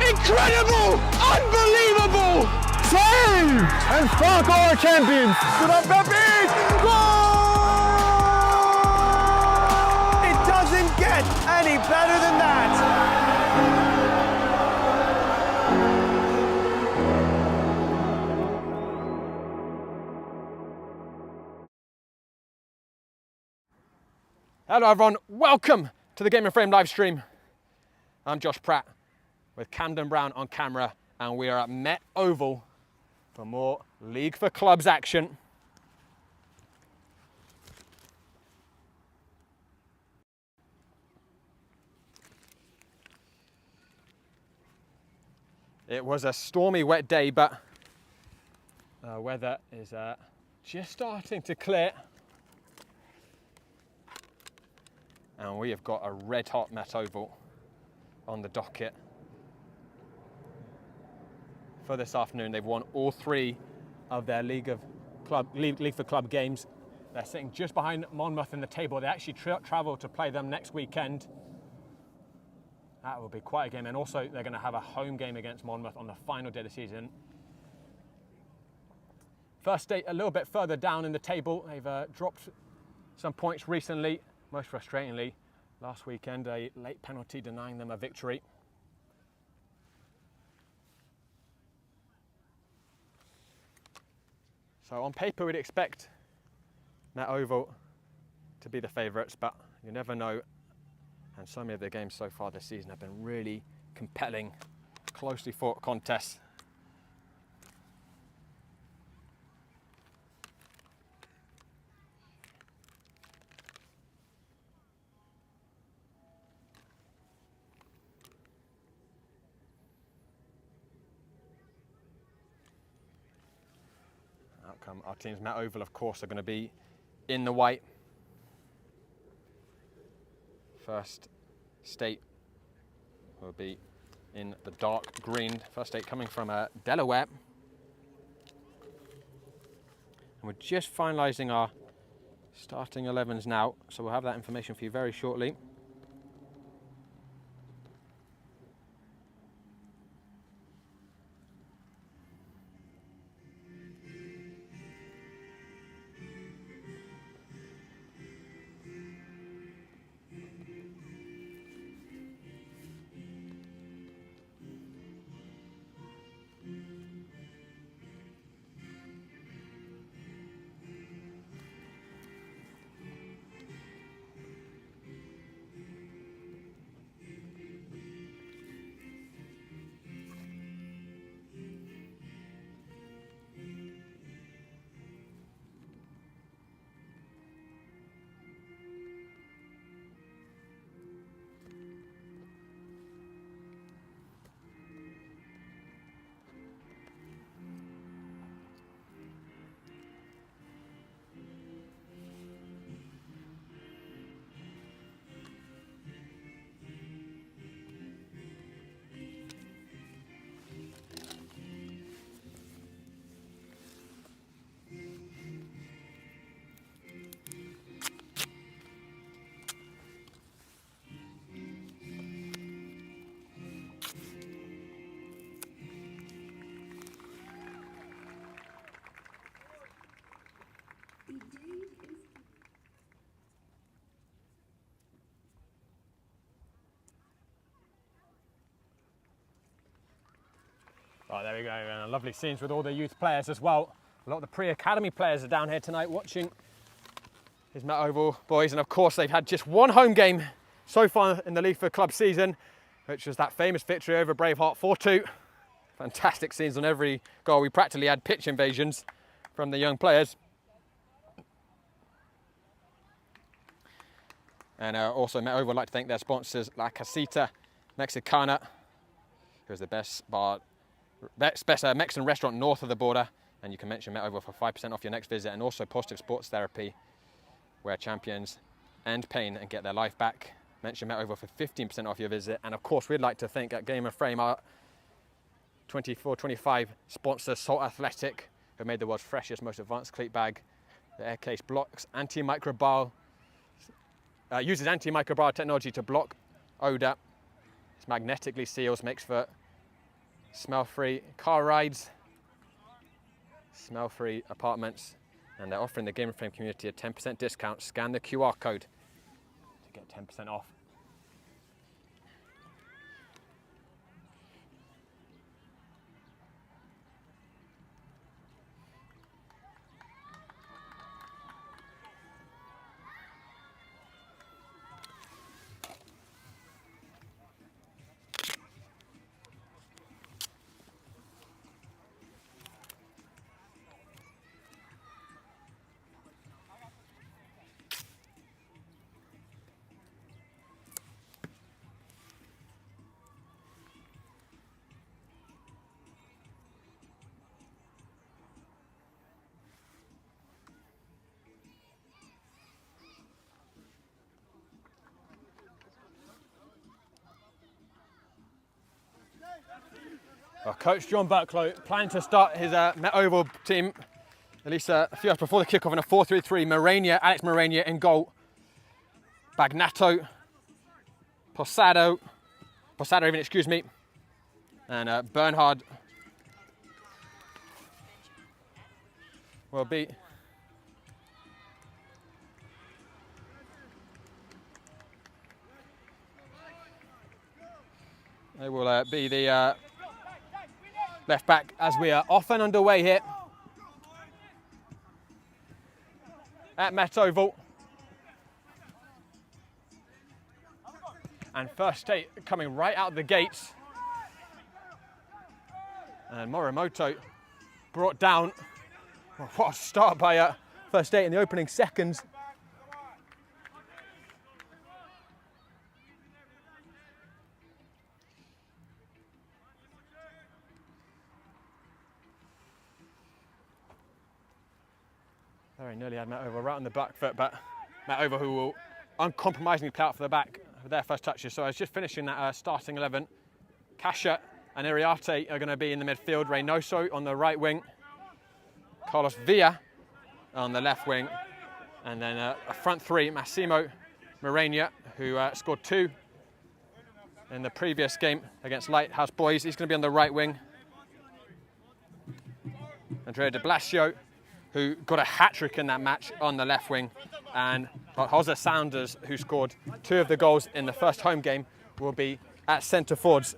Incredible! Unbelievable! Save! And Stark are champions! Goal! It doesn't get any better than that! Hello everyone, welcome to the Game and Frame live stream. I'm Josh Pratt with Camden Brown on camera, and we are at Met Oval for more League for Clubs action. It was a stormy, wet day, but weather is just starting to clear. And we have got a red-hot Met Oval on the docket for this afternoon. They've won all three of their League for Club games. They're sitting just behind Monmouth in the table. They actually travel to play them next weekend. That will be quite a game. And also, they're going to have a home game against Monmouth on the final day of the season. First State a little bit further down in the table. They've dropped some points recently. Most frustratingly, last weekend, a late penalty denying them a victory. So on paper, we'd expect Met Oval to be the favourites, but you never know. And so many of their games so far this season have been really compelling, closely fought contests. Our teams, Met Oval, of course, are going to be in the white. First State will be in the dark green. First State coming from Delaware. And we're just finalising our starting 11s now, so we'll have that information for you very shortly. Right, there we go, and lovely scenes with all the youth players as well. A lot of the pre-academy players are down here tonight watching his Met Oval boys, and of course they've had just one home game so far in the League for Club season, which was that famous victory over Braveheart 4-2. Fantastic scenes on every goal. We practically had pitch invasions from the young players. And also Met Oval would like to thank their sponsors, La Casita Mexicana, who is the best Mexican restaurant north of the border, and you can mention Met Oval for 5% off your next visit, and also Positive Sports Therapy, where champions end pain and get their life back. Mention Met Oval for 15% off your visit. And of course, we'd like to thank at Game and Frame our 24-25 sponsor, Salt Athletic, who made the world's freshest, most advanced cleat bag. The air case blocks antimicrobial, uses antimicrobial technology to block odor. It's magnetically seals, makes for smell-free car rides, smell-free apartments, and they're offering the Game of Frame community a 10% discount. Scan the QR code to get 10% off. Well, Coach John Burklow planning to start his Met Oval team at least a few hours before the kickoff in a 4-3-3. Morania, Alex Morania in goal. Bagnato, Posado even, excuse me, and Bernhard will be the left back as we are off and underway here at Met Oval. And first state coming right out the gates. And Morimoto brought down. What a start by first state in the opening seconds. Very nearly had Met Oval right on the back foot, but Met Oval, who will uncompromisingly play out for the back for their first touches. So I was just finishing that starting 11. Kasha and Iriarte are going to be in the midfield. Reynoso on the right wing. Carlos Villa on the left wing. And then a front three, Massimo Morania, who scored 2 in the previous game against Lighthouse Boys. He's going to be on the right wing. Andrea de Blasio, who got a hat-trick in that match on the left wing. And Jose Sanders, who scored 2 of the goals in the first home game, will be at centre forwards.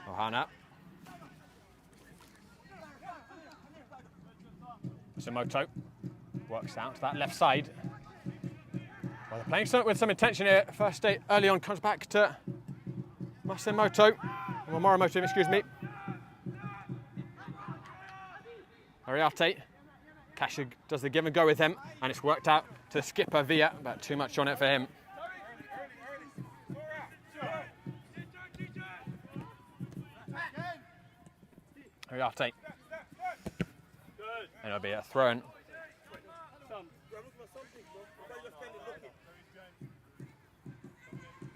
Ohana. Matsumoto works out to that left side. Well, they're playing something with some intention here. First state early on comes back to Matsumoto. Or Morimoto, excuse me. Ariate. Kasha does the give and go with him, and it's worked out to skipper Villa, but too much on it for him. Ariate. And it'll be a throw in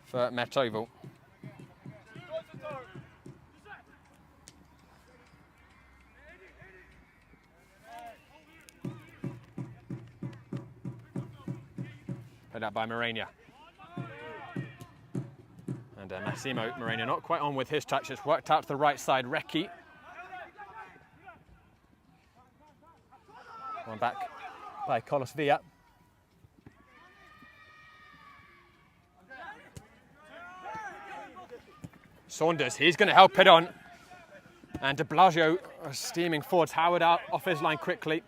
for Met Oval. Played out by Morania. And Massimo Morania not quite on with his touch. It's worked out to the right side. Recchi. One back by Carlos Villa. Saunders, he's going to help it on. And de Blasio steaming forwards. Howard out off his line quickly.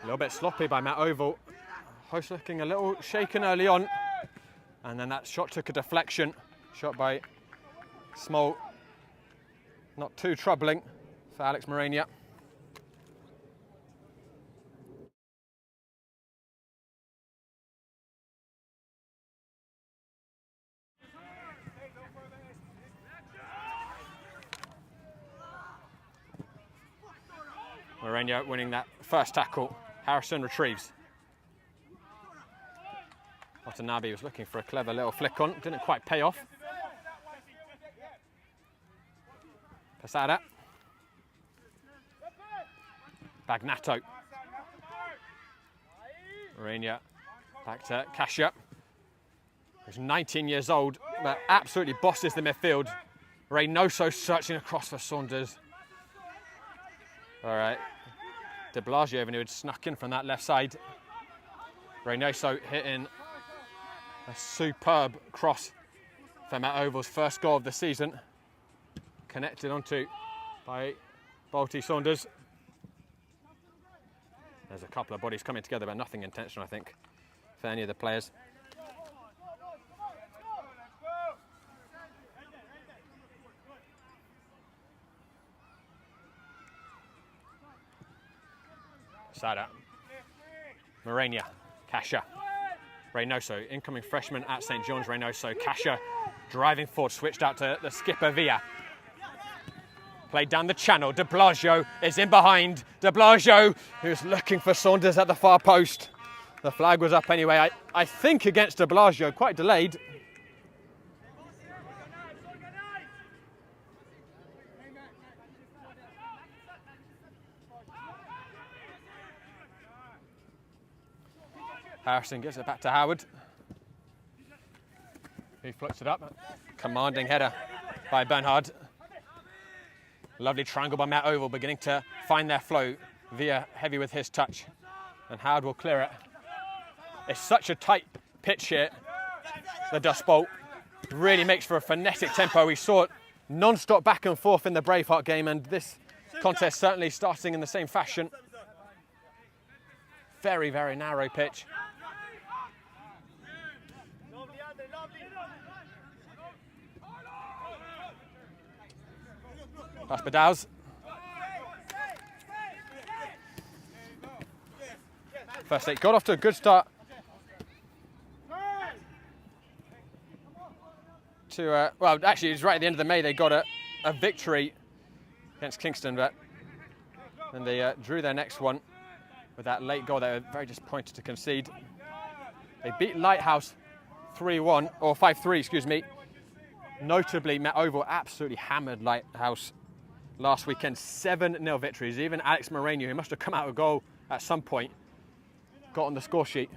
A little bit sloppy by Met Oval. Host looking a little shaken early on. And then that shot took a deflection. Shot by Small. Not too troubling for Alex Morania. Moreno winning that first tackle. Harrison retrieves. Watanabe was looking for a clever little flick on, didn't quite pay off. Posada. Bagnato. Moreno back to Kasia, who's 19 years old, but absolutely bosses the midfield. Reynoso searching across for Saunders. All right, de Blasio who had snuck in from that left side. Reynoso hitting a superb cross for Matt Oval's first goal of the season. Connected onto by Balti Saunders. There's a couple of bodies coming together, but nothing intentional, I think, for any of the players. Sada. Moreno. Kasia. Reynoso, incoming freshman at St. John's. Reynoso. Kasia driving forward, switched out to the skipper Villa. Played down the channel. De Blasio is in behind. De Blasio, who's looking for Saunders at the far post. The flag was up anyway. I think against De Blasio, quite delayed. Harrison gives it back to Howard. He flicks it up. Commanding header by Bernhard. Lovely triangle by Matt Oval, beginning to find their flow. Villa heavy with his touch. And Howard will clear it. It's such a tight pitch here. The Dust Bowl really makes for a frenetic tempo. We saw it non-stop back and forth in the Braveheart game, and this contest certainly starting in the same fashion. Very, very narrow pitch. Raspadals. First eight got off to a good start. Well, actually, it was right at the end of the May they got a victory against Kingston, but then they drew their next one with that late goal. They were very disappointed to concede. They beat Lighthouse 3-1, or 5-3, excuse me. Notably, Matt Oval absolutely hammered Lighthouse last weekend. 7-0 victories. Even Alex Moreno, who must have come out with a goal at some point, got on the score sheet.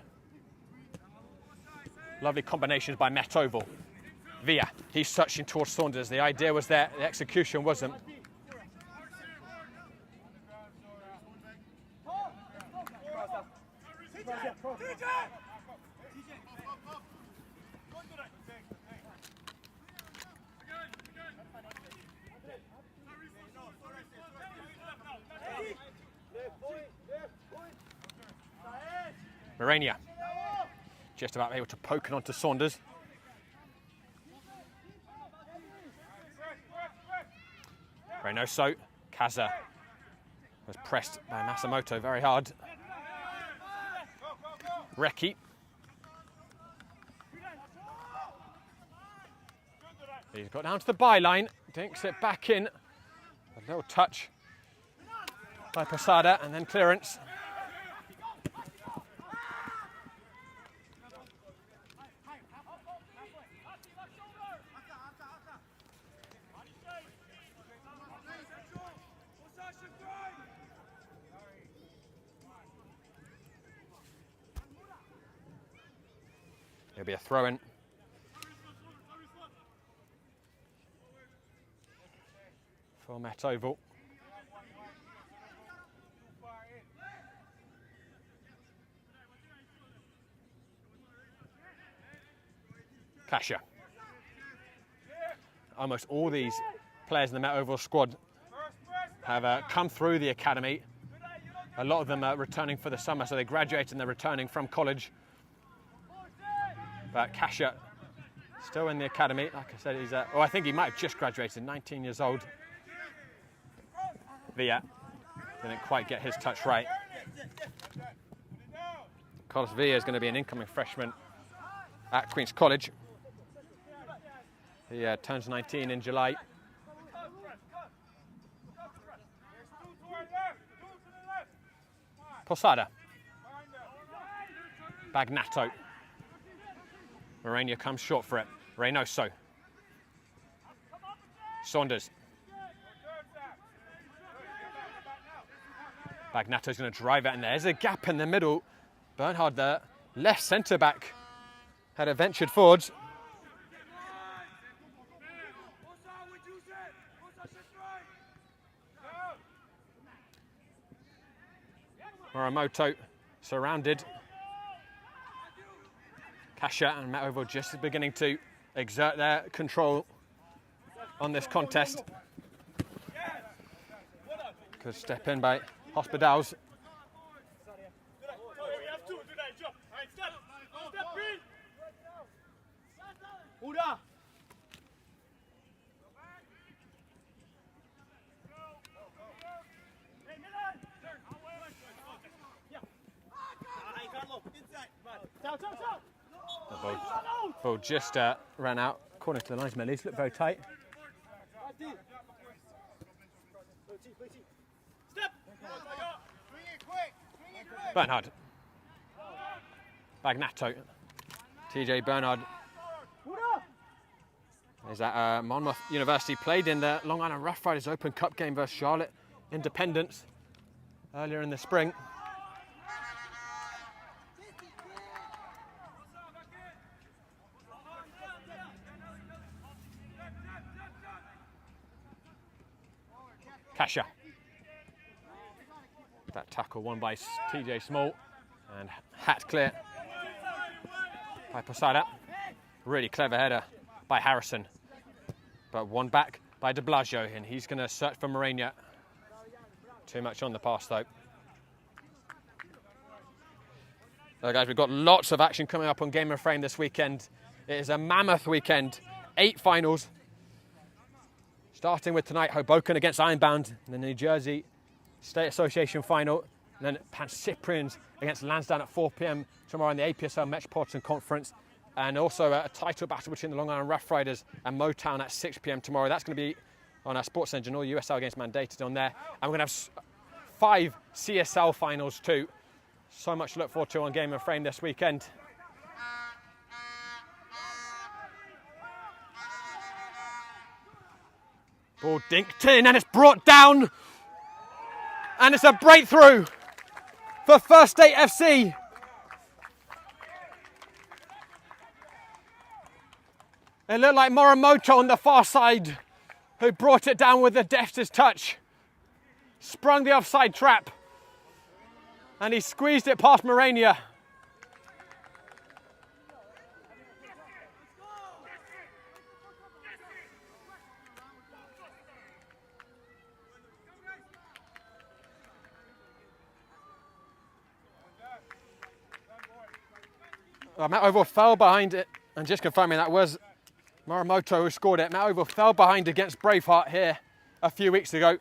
Lovely combinations by Matt Oval. Villa, he's searching towards Saunders. The idea was there, the execution wasn't. Moreno, just about able to poke it onto Saunders. Reynoso, Kaza was pressed by Masamoto very hard. Reki. He's got down to the byline, dinks it back in. A little touch by Posada and then clearance. It'll be a throw-in. For Matt Oval. Kasia. Almost all these players in the Met Oval squad have come through the academy. A lot of them are returning for the summer, so they graduated and they're returning from college. But Kasia still in the academy. Like I said, he's I think he might have just graduated, 19 years old. Villa didn't quite get his touch right. Carlos Villa is going to be an incoming freshman at Queen's College. He turns 19 in July. Posada. Bagnato. Moreno comes short for it. Reynoso. Saunders. Bagnato's going to drive it, and there's a gap in the middle. Bernhard, the left centre back, had it ventured forwards. Morimoto surrounded. Kasha and Metovo just beginning to exert their control on this contest. Good step in by Hospitals. The ball just ran out. According to the linesman, these look very tight. Bernhard. Bagnato. TJ Bernhard. Is that Monmouth University played in the Long Island Rough Riders Open Cup game versus Charlotte Independence earlier in the spring. Kasha. That tackle won by TJ Small and hat clear by Posada. Really clever header by Harrison, but one back by de Blasio, and he's going to search for Moreno. Too much on the pass though. So guys, we've got lots of action coming up on Game and Frame this weekend. It is a mammoth weekend, 8 finals. Starting with tonight, Hoboken against Ironbound, and the New Jersey State Association final, and then Pan Cyprians against Lansdowne at 4 p.m. tomorrow in the APSL Metropolitan Conference, and also a title battle between the Long Island Rough Riders and Motown at 6 p.m. tomorrow. That's going to be on our Sports Engine, all USL against Mandated on there, and we're going to have 5 CSL finals too. So much to look forward to on Game and Frame this weekend. Ball dinked in and it's brought down. And it's a breakthrough for First State FC. It looked like Morimoto on the far side who brought it down with the deftest touch. Sprung the offside trap. And he squeezed it past Moreno. Matt Oval fell behind it, and just confirming that was Morimoto who scored it. Matt Oval fell behind against Braveheart here a few weeks ago.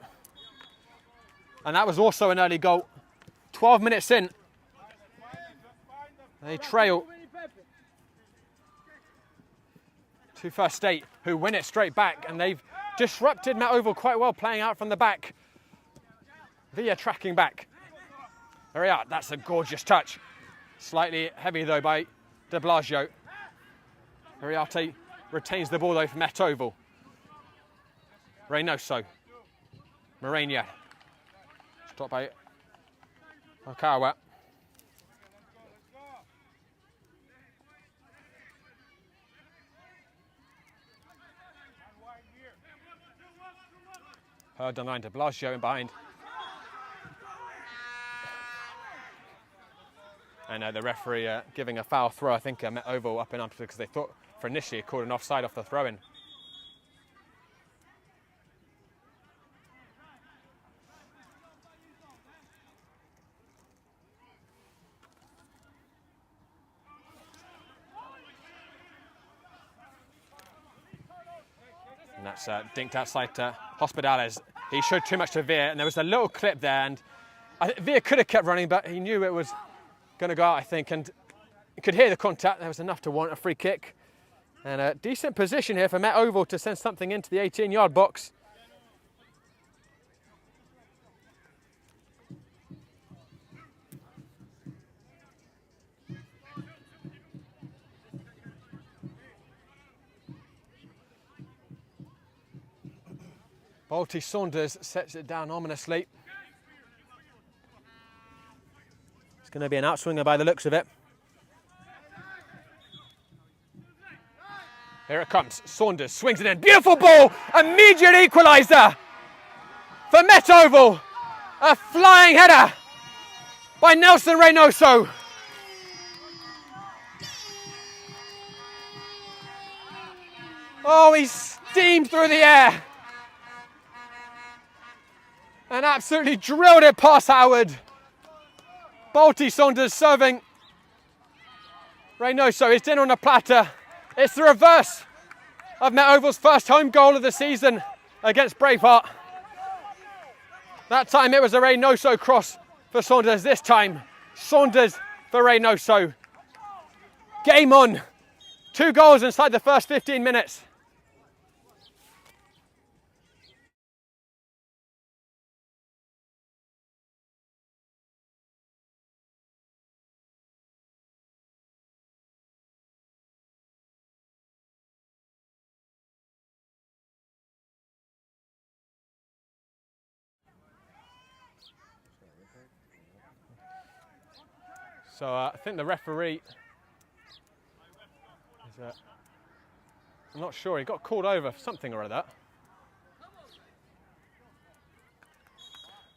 And that was also an early goal. 12 minutes in. They trail to First State, who win it straight back, and they've disrupted Matt Oval quite well, playing out from the back. Villa tracking back. There we are, that's a gorgeous touch. Slightly heavy though by de Blasio. Ariarte retains the ball though for Met Oval. Reynoso. Moreno. Stopped by Okawa. Heard on line, de Blasio in behind. And the referee giving a foul throw. I think Met Oval up and up because they thought for initially it called an offside off the throw-in. And that's dinked outside to Hospitales. He showed too much to Veer, and there was a little clip there, and Veer could have kept running, but he knew it was going to go out, I think, and you could hear the contact. There was enough to warrant a free kick. And a decent position here for Met Oval to send something into the 18-yard box. Balti Saunders sets it down ominously. It's going to be an outswinger by the looks of it. Here it comes. Saunders swings it in. Beautiful ball. Immediate equaliser for Met Oval. A flying header by Nelson Reynoso. Oh, he steamed through the air and absolutely drilled it past Howard. Balti Saunders serving. Reynoso is dinner on a platter. It's the reverse of Met Oval's first home goal of the season against Braveheart. That time it was a Reynoso cross for Saunders. This time, Saunders for Reynoso. Game on. 2 goals inside the first 15 minutes. So I think the referee is, I'm not sure, he got called over for something or other.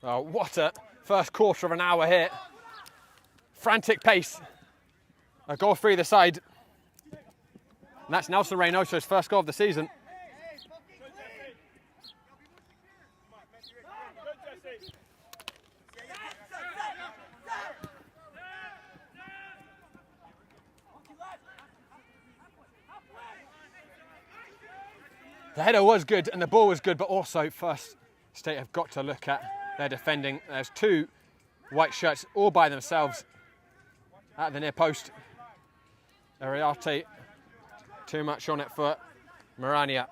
Oh, what a first quarter of an hour here. Frantic pace. A goal for either side. And that's Nelson Reynoso's first goal of the season. The header was good and the ball was good, but also First State have got to look at their defending. There's 2 white shirts all by themselves at the near post. Ariarte, too much on it for Marania.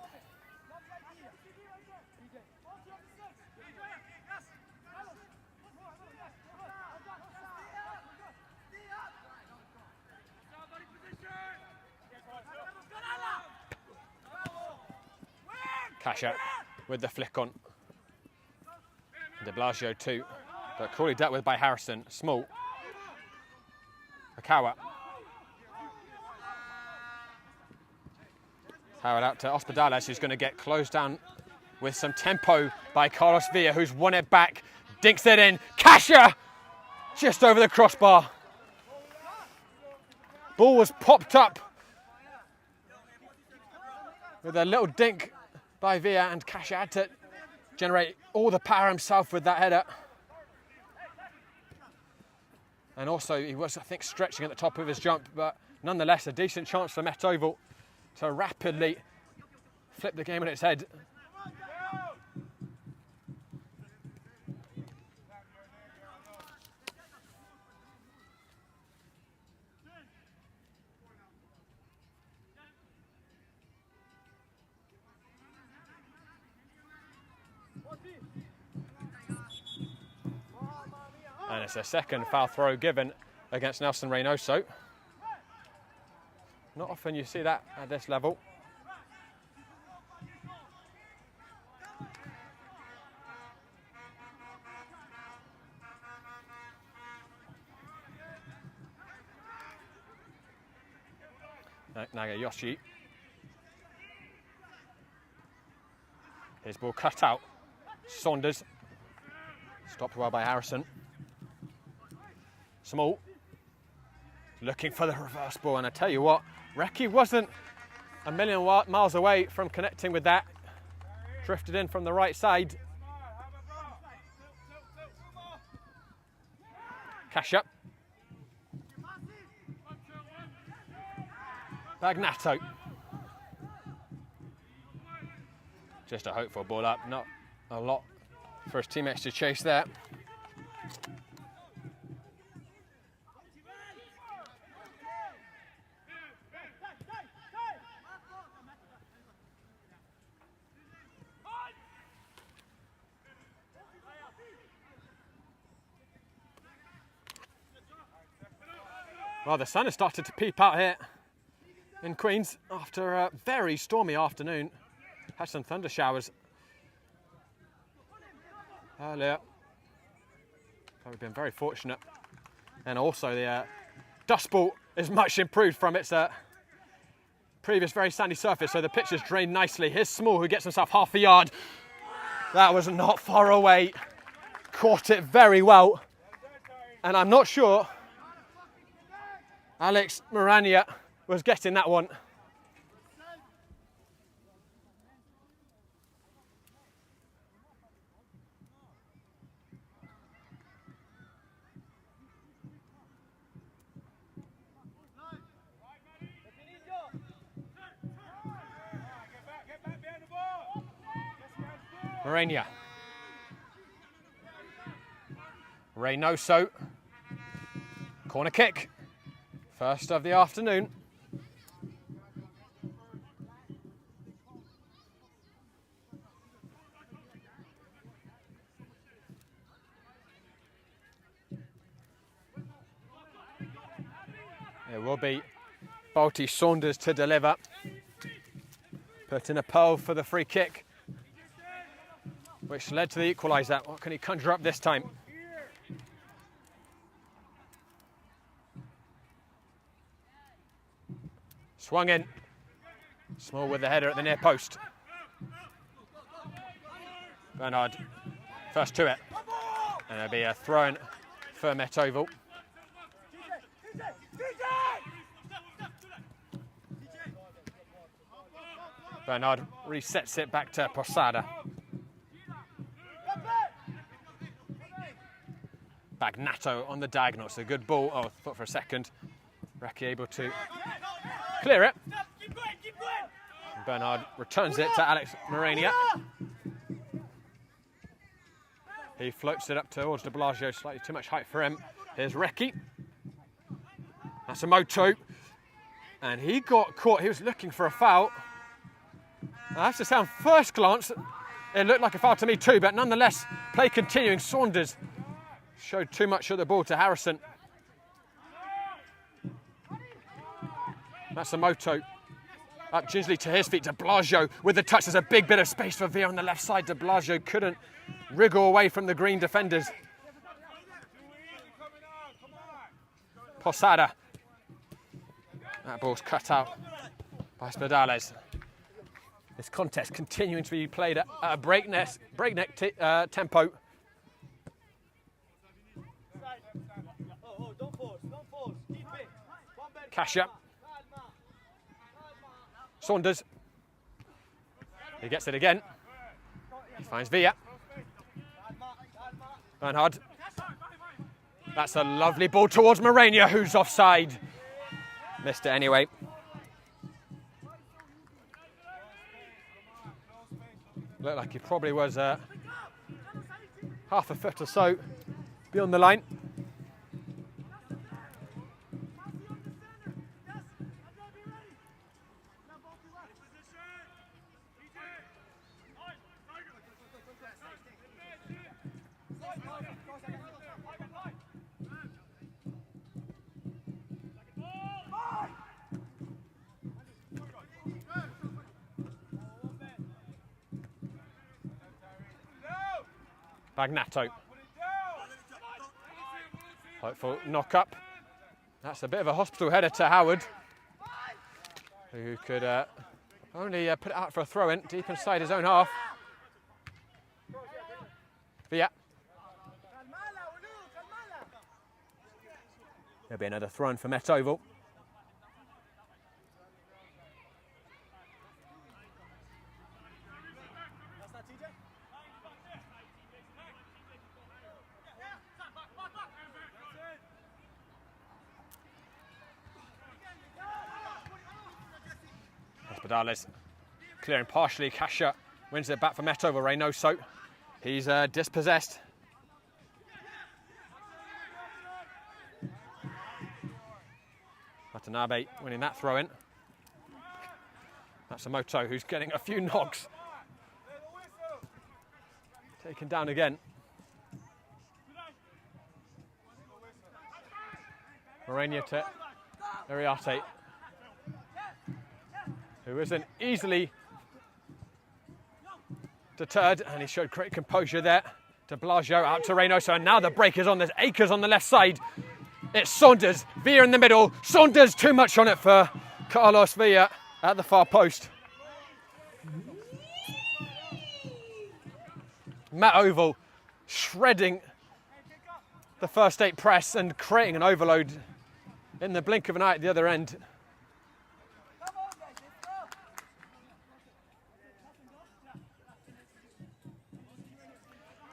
Kasha with the flick on. De Blasio too, but cruelly dealt with by Harrison. Small. Akawa. Howard out to Hospedales, who's going to get closed down with some tempo by Carlos Villa, who's won it back. Dinks it in. Kasha! Just over the crossbar. Ball was popped up with a little dink by Villa, and Kasha had to generate all the power himself with that header. And also he was, I think, stretching at the top of his jump, but nonetheless a decent chance for Met Oval to rapidly flip the game on its head. And it's a second foul throw given against Nelson Reynoso. Not often you see that at this level. Nagayoshi. His ball cut out. Saunders. Stopped well by Harrison. Small. Looking for the reverse ball, and I tell you what, Recchi wasn't a million miles away from connecting with that. Drifted in from the right side. Kasha. Bagnato. Just a hopeful ball up, not a lot for his teammates to chase there. Well, the sun has started to peep out here in Queens after a very stormy afternoon. Had some thunder showers earlier. So we've been very fortunate. And also the dust ball is much improved from its previous very sandy surface, so the pitch is drained nicely. Here's Small, who gets himself half a yard. That was not far away. Caught it very well. And I'm not sure Alex Morania was getting that one. Morania. Reynoso. Corner kick. First of the afternoon. It will be Balti Saunders to deliver. Put in a pearl for the free kick, which led to the equaliser. What can he conjure up this time? Swung in. Small with the header at the near post. Bernard first to it. And there'll be a throw in for Met Oval. Bernard resets it back to Posada. Bagnato on the diagonal. It's a good ball. Oh, thought for a second. Reki able to clear it. And Bernard returns it to Alex Morania. He floats it up towards de Blasio, slightly too much height for him. Here's Reki. That's a Moto. And he got caught. He was looking for a foul. I have to say, on first glance, it looked like a foul to me too, but nonetheless, play continuing. Saunders showed too much of the ball to Harrison. That's a Moto. Up gingerly to his feet. De Blasio with the touch. There's a big bit of space for Villa on the left side. De Blasio couldn't wriggle away from the green defenders. Posada. That ball's cut out by Spadales. This contest continuing to be played at a breakneck tempo. Kasha. Saunders. He gets it again. He finds Villa. Bernhard. That's a lovely ball towards Morania, who's offside. Missed it anyway. Looked like he probably was half a foot or so beyond the line. Bagnato. Hopeful knock up. That's a bit of a hospital header to Howard, who could only put it out for a throw in deep inside his own half. Villa. There'll be another throw in for Met Oval. Spadales clearing partially. Kasha wins it back for Met over Reynoso. He's dispossessed. Watanabe winning that throw in. That's a Moto who's getting a few knocks. Taken down again. Morania to Ariate, who isn't easily deterred, and he showed great composure there. to Blasio, out to Reynoso, and now the break is on. There's Akers on the left side. It's Saunders, Villa in the middle. Saunders, too much on it for Carlos Villa at the far post. Matt Oval shredding the first 8 press and creating an overload in the blink of an eye at the other end.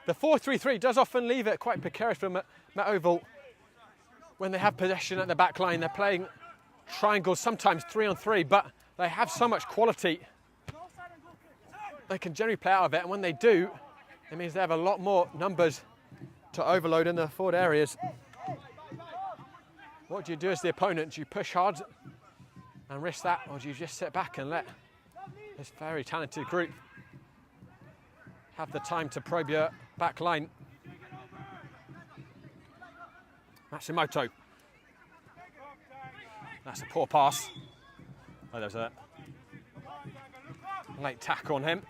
The 4-3-3 does often leave it quite precarious for Matt Oval when they have possession at the back line. They're playing triangles, sometimes 3-on-3, but they have so much quality. They can generally play out of it, and when they do, it means they have a lot more numbers to overload in the forward areas. What do you do as the opponent? Do you push hard and risk that, or do you just sit back and let this very talented group have the time to probe your back line? Matsumoto. That's a poor pass. Oh, there's a late tackle on him.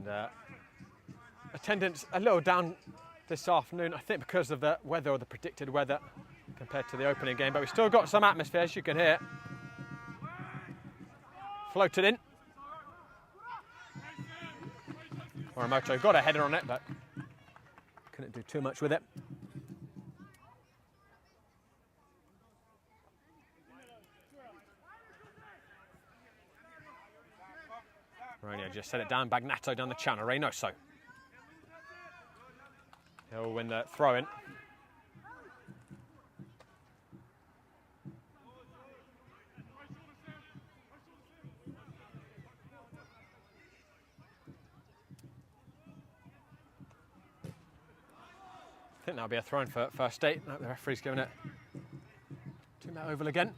And attendance a little down this afternoon, I think because of the weather, or the predicted weather, compared to the opening game, but we've still got some atmosphere, as you can hear. Floated in. Morimoto got a header on it, but couldn't do too much with it. Mourinho just set it down, Bagnato down the channel, Reynoso. He'll win the throw-in. I think that'll be a throw-in for first 8. No, the referee's giving it to Matt Oval again.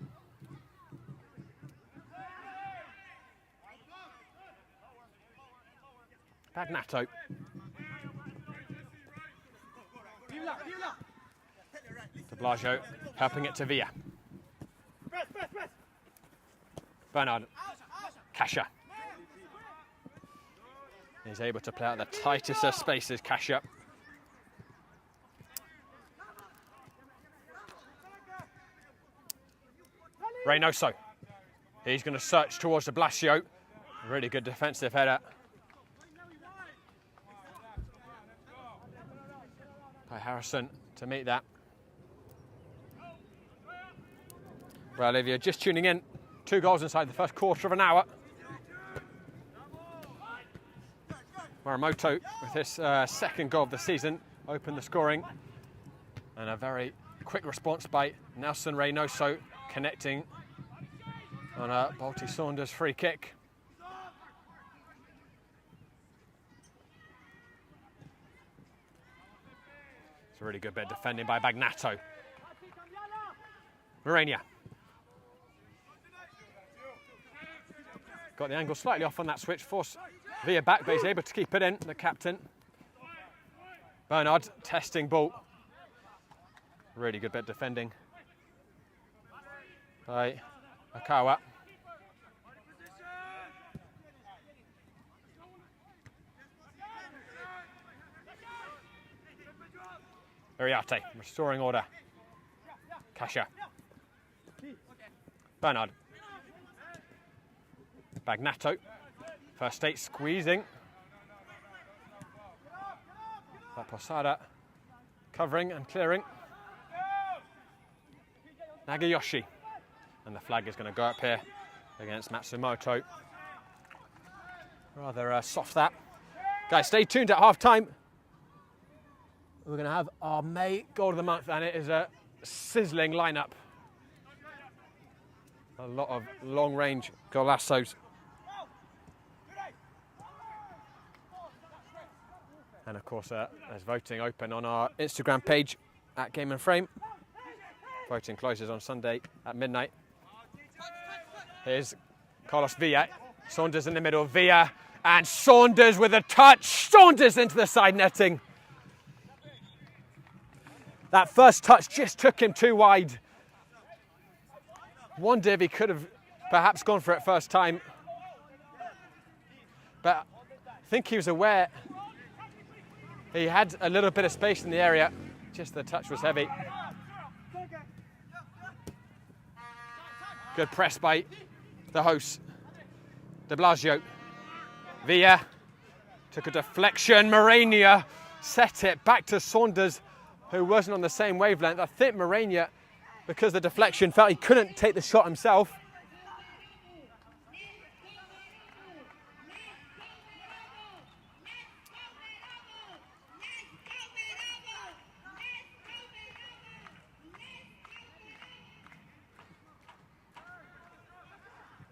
Bagnato. To Blasio, helping it to Villa. Bernard. Kasha. He's able to play out the tightest of spaces, Kasha. Reynoso. He's going to search towards the Blasio. Really good defensive header by Harrison to meet that. Well, if you're just tuning in, 2 goals inside the first quarter of an hour. Morimoto, with his second goal of the season, opened the scoring. And a very quick response by Nelson Reynoso, connecting on a Balti Saunders free kick. It's a really good bit of defending by Bagnato. Mourinho. Got the angle slightly off on that switch, forced Villa back, but he's able to keep it in, the captain. Bernard testing ball. Really good bit of defending by Akawa. Iriarte, restoring order. Kasha. Bernard. Bagnato. First 8 squeezing. Posada covering and clearing. Nagayoshi. And the flag is going to go up here against Matsumoto. Rather soft that. Guys, stay tuned at half time. We're going to have our May goal of the month, and it is a sizzling lineup. A lot of long-range golassos. And of course, there's voting open on our Instagram page at Game and Frame. Voting closes on Sunday at midnight. Here's Carlos Villa. Saunders in the middle. Villa and Saunders with a touch. Saunders into the side netting. That first touch just took him too wide. Wonder if he could have perhaps gone for it first time. But I think he was aware he had a little bit of space in the area. Just the touch was heavy. Good press by the host, De Blasio. Villa took a deflection. Morenia set it back to Saunders, who wasn't on the same wavelength. I think Morenia, because the deflection, felt he couldn't take the shot himself.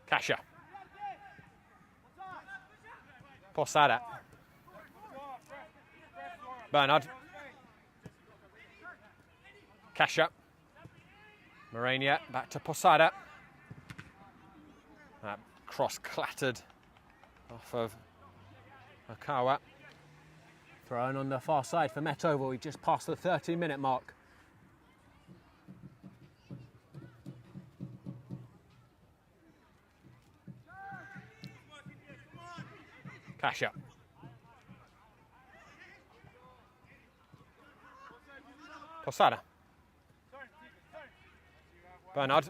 Kasha. Posada. Bernard. Kasha. Morenia back to Posada. That cross clattered off of Okawa. Thrown on the far side for Met Oval. We just passed the 30-minute mark. Kasha. Posada. Bernard.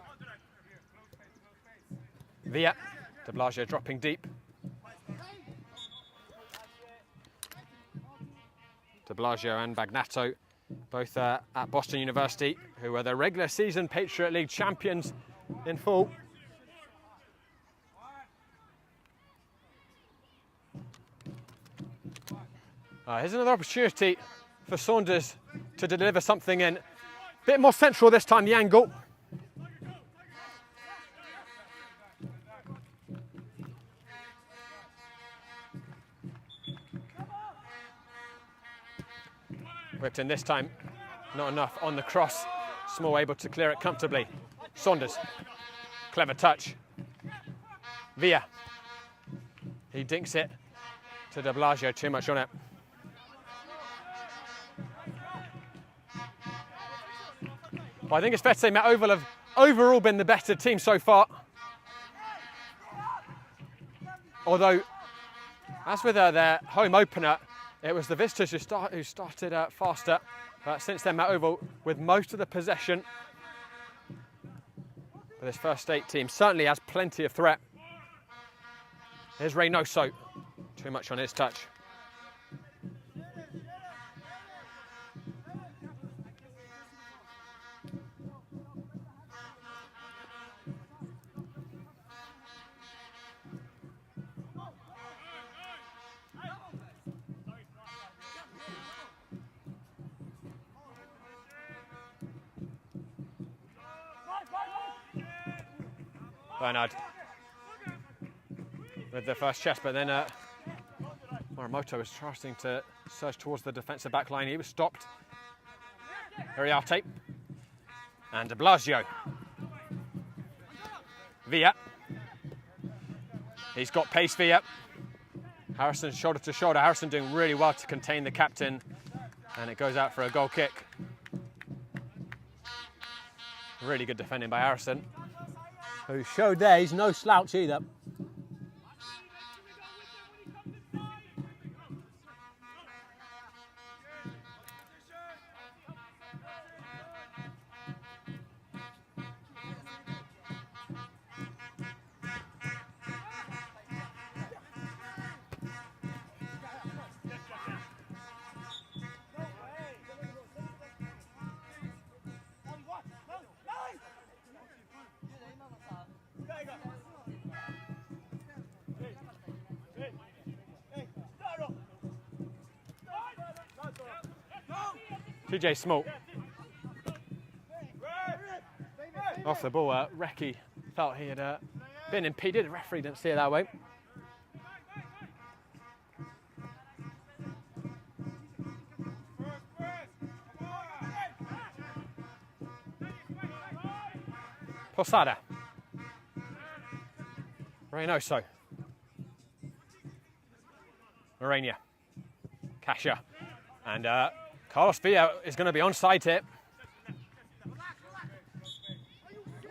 Villa. De Blasio dropping deep. De Blasio and Bagnato, both at Boston University, who were the regular season Patriot League champions in full. Here's another opportunity for Saunders to deliver something in. A bit more central this time, the angle. Whipped in this time, not enough on the cross. Small able to clear it comfortably. Saunders, clever touch. Villa, he dinks it to De Blasio, too much on it. Well, I think it's fair to say Met Oval have overall been the better team so far. Although, as with their home opener, it was the visitors who started faster. But since then, Met Oval with most of the possession. But this first state team certainly has plenty of threat. Here's Reynoso. Too much on his touch. Bernard with the first chest, but then Morimoto was starting to surge towards the defensive back line. He was stopped. Iriarte and De Blasio. Villa. He's got pace, Villa. Harrison shoulder to shoulder. Harrison doing really well to contain the captain, and it goes out for a goal kick. Really good defending by Harrison, who showed there he's no slouch either. TJ Small. Off the ball, Recchi felt he had been impeded. The referee didn't see it that way. Posada. Reynoso. Morenia. Kasha. And Carlos Villa is going to be onside here.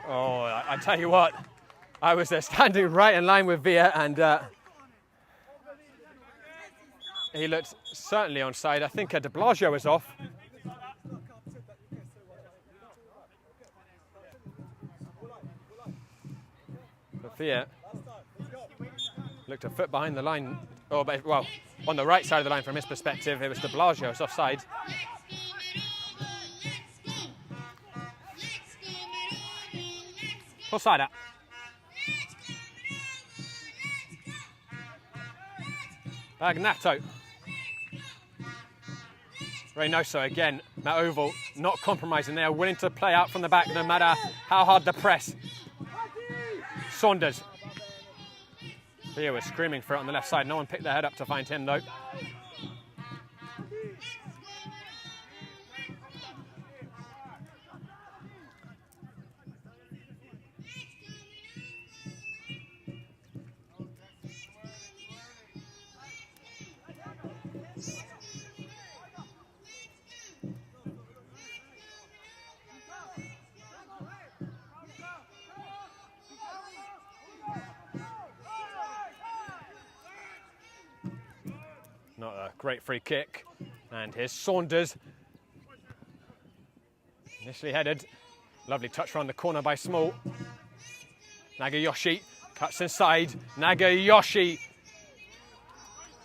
Oh, I tell you what, I was standing right in line with Villa, and he looked certainly onside. I think De Blasio was off. But Villa looked a foot behind the line. Oh, but, well, on the right side of the line from his perspective, it was De Blasio, it's offside. Offside out. Bagnato. Reynoso again. Matt Oval not compromising. They are willing to play out from the back no matter how hard the press. Saunders. Theo was screaming for it on the left side. No one picked their head up to find him though. Not a great free kick. And here's Saunders. Initially headed. Lovely touch around the corner by Small. Nagayoshi cuts inside. Nagayoshi.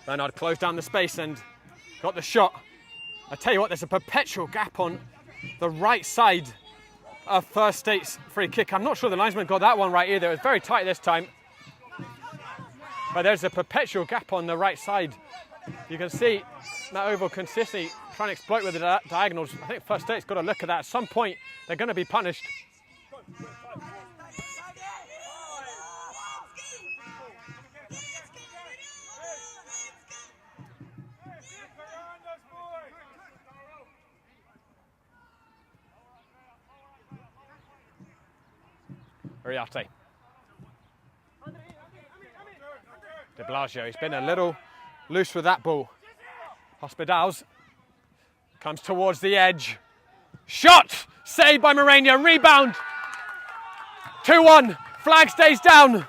Bernard closed down the space and got the shot. I tell you what, there's a perpetual gap on the right side of First State's free kick. I'm not sure the linesman got that one right either. It was very tight this time. But there's a perpetual gap on the right side. You can see Matt Oval consistently trying to exploit with the diagonals. I think First State's got to look at that. At some point, they're going to be punished. Uriarte. De Blasio, he's been a little loose with that ball. Hospitals comes towards the edge. Shot! Saved by Moreno. Rebound. 2-1. Flag stays down.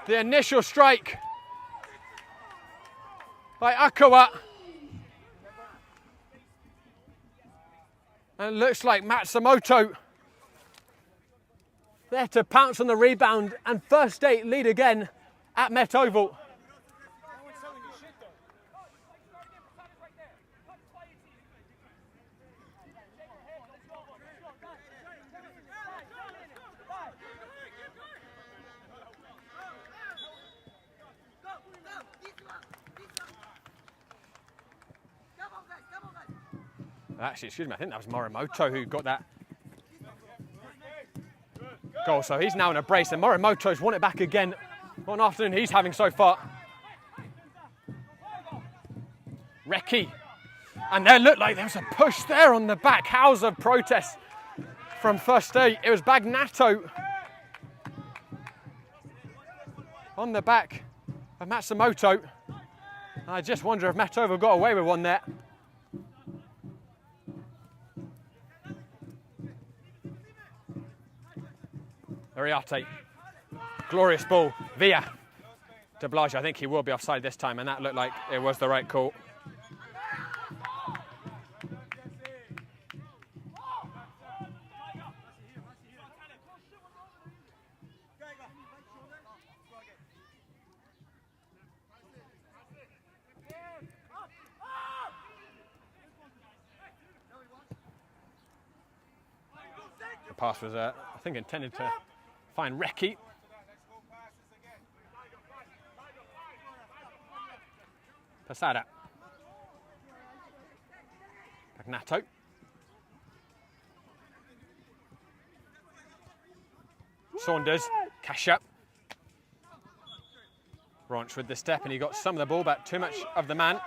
The initial strike by Akawa. And it looks like Matsumoto there to pounce on the rebound, and First State lead again at Met Oval. Actually, excuse me, I think that was Morimoto who got that goal. So he's now in a brace, and Morimoto's won it back again. What an afternoon he's having so far. Reki. And there looked like there was a push there on the back. How's a protest from First State? It was Bagnato on the back of Matsumoto. I just wonder if Matova got away with one there. Uriarte, glorious ball, Villa. De Blasio, I think he will be offside this time, and that looked like it was the right call. The pass was, I think, intended to find Reki. Posada. Bagnato. Saunders. Cash up. Ranch with the step, and he got some of the ball, but too much of the man.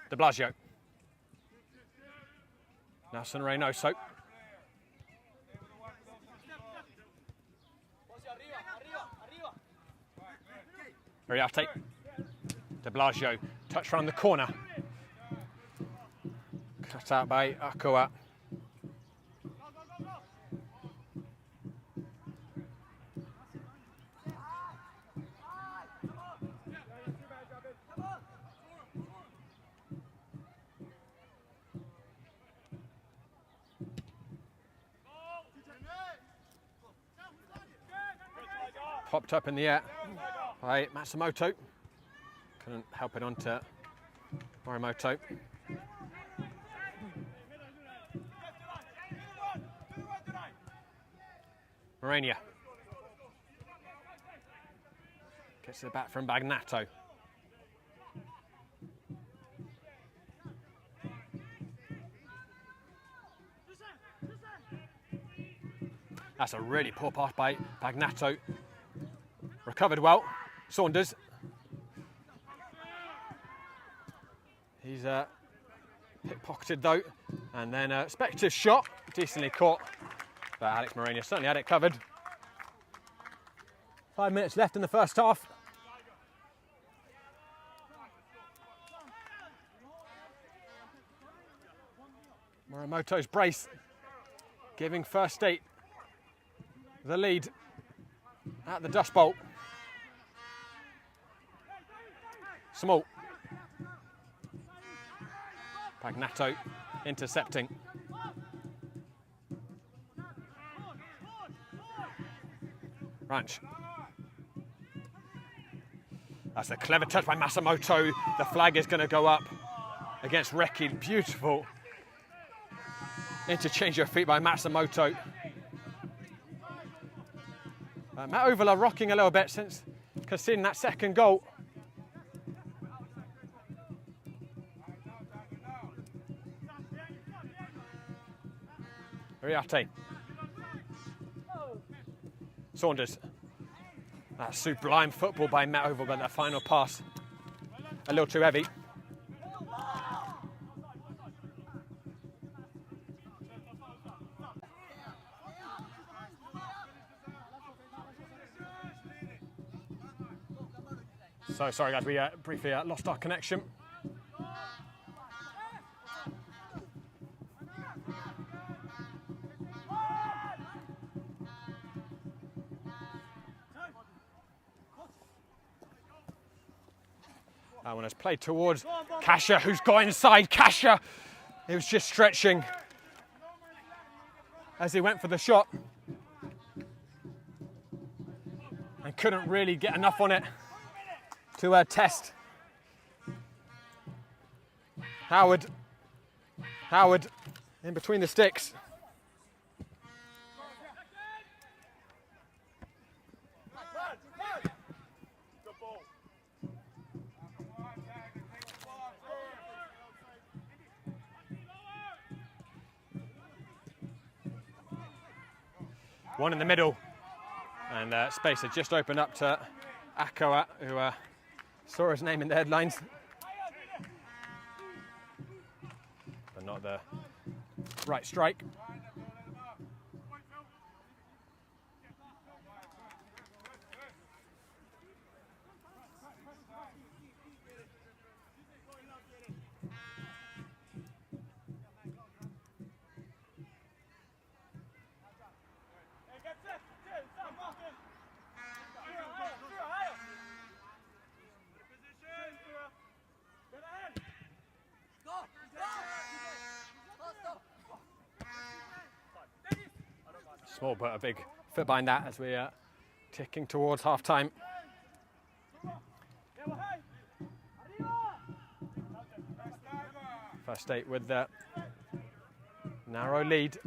De Blasio. Nelson Reynoso. Oriate. De Blasio. Touch around the corner. Cut out by Akua. Popped up in the air by Matsumoto. Couldn't help it onto Morimoto. Morania. Gets the bat from Bagnato. That's a really poor pass by Bagnato. Recovered well. Saunders. He's pickpocketed though. And then Spector's shot. Decently caught. But Alex Morania certainly had it covered. 5 minutes left in the first half. Morimoto's brace giving First State the lead at the Dust Bowl. Small. Bagnato intercepting. Ranch. That's a clever touch by Matsumoto. The flag is going to go up against Reki. Beautiful interchange of feet by Matsumoto. Matt Ovala rocking a little bit since conceding that second goal. Oriate. Saunders. That sublime football by Matt Oval, but that final pass a little too heavy. So sorry guys, we briefly lost our connection. That one has played towards Kasha, who's got inside. Kasha, he was just stretching as he went for the shot and couldn't really get enough on it to test. Howard in between the sticks. One in the middle, and space had just opened up to Akawa, who saw his name in the headlines, but not the right strike. Small but a big foot behind that as we're ticking towards half time. First State with the narrow lead.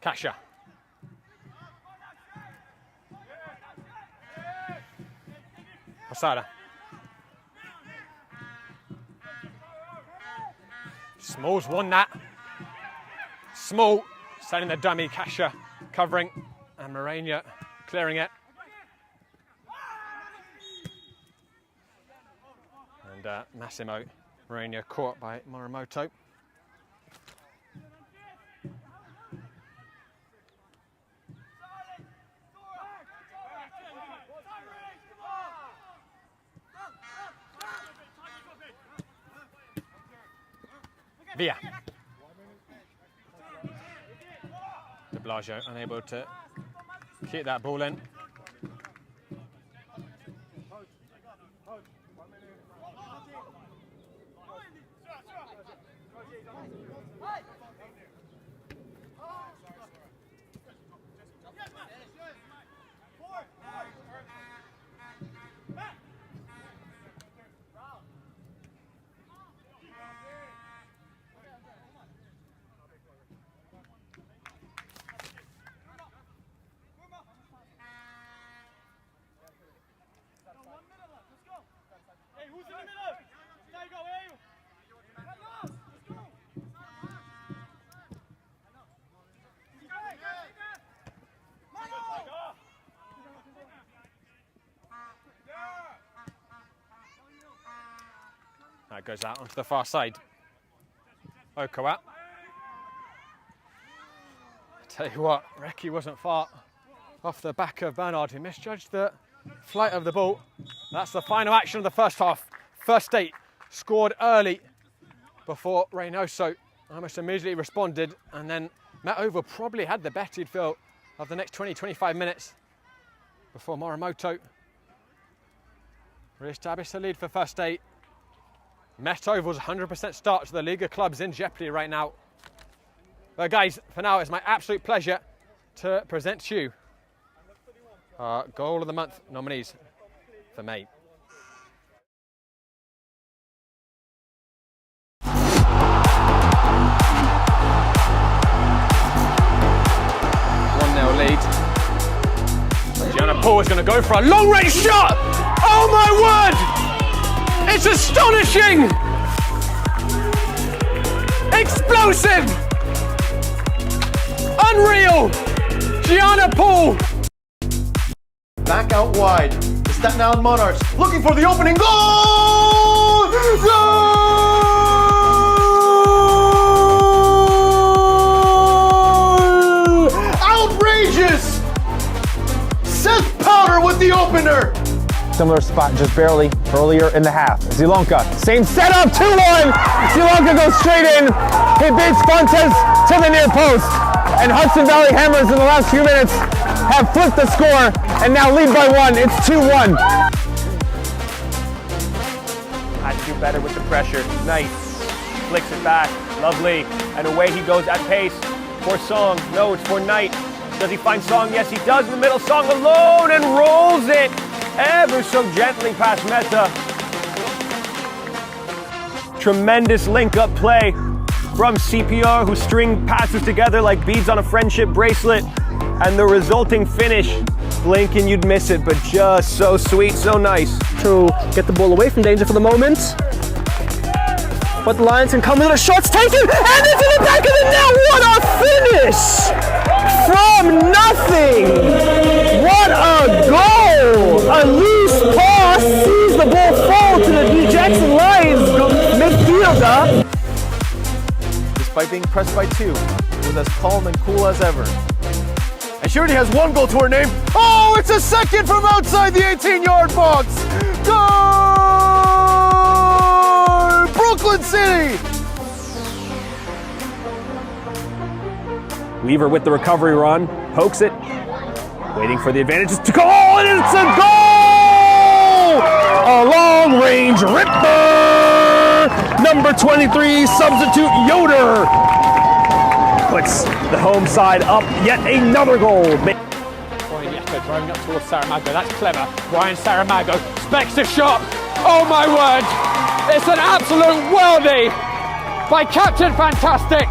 Kasha. Osada. Small's won that. Small setting the dummy. Kasha covering, and Morania clearing it. And Massimo Mourinho caught by Morimoto. Via. De Blasio unable to keep that ball in. That goes out onto the far side. Okoa. Tell you what, Recchi wasn't far off the back of Bernard, who misjudged the flight of the ball. That's the final action of the first half. First State scored early before Reynoso almost immediately responded, and then Matt Oval probably had the betted feel of the next 20-25 minutes before Morimoto re-established the lead for First State. Met Oval's 100% start to the League of Clubs in jeopardy right now. But guys, for now, it's my absolute pleasure to present to you our Goal of the Month nominees for May. 1-0 lead. Gianna Paul is going to go for a long-range shot! Oh my word! It's astonishing! Explosive! Unreal! Gianna Paul! Back out wide. The Staten Island Monarchs looking for the opening goal! Goal! Outrageous! Seth Powder with the opener! Similar spot, just barely earlier in the half. Zilonka, same setup, 2-1. Zilonka goes straight in. He beats Fontes to the near post. And Hudson Valley Hammers in the last few minutes have flipped the score and now lead by 1. It's 2-1. Had to do better with the pressure. Nice. Flicks it back. Lovely. And away he goes at pace. For Song. No, it's for Knight. Does he find Song? Yes, he does in the middle. Song alone and rolls it ever so gently past Meta. Tremendous link-up play from CPR, who string passes together like beads on a friendship bracelet. And the resulting finish, blink and you'd miss it, but just so sweet, so nice. To get the ball away from danger for the moment. But the Lions can come with a shot's taken, and it's in the back of the net. What a finish! From nothing! What a goal! A loose pass sees the ball fall to the D. Jackson Lions midfielder. Despite being pressed by 2, was as calm and cool as ever. And she already has 1 goal to her name. Oh, it's a second from outside the 18-yard box! Goal! Brooklyn City! Lever with the recovery run, pokes it, waiting for the advantages to go, and it's a goal! A long-range ripper! Number 23, substitute Yoder, puts the home side up, yet another goal. Brian Yetto driving up towards Saramago, that's clever. Brian Saramago specs a shot. Oh my word! It's an absolute worldie by Captain Fantastic.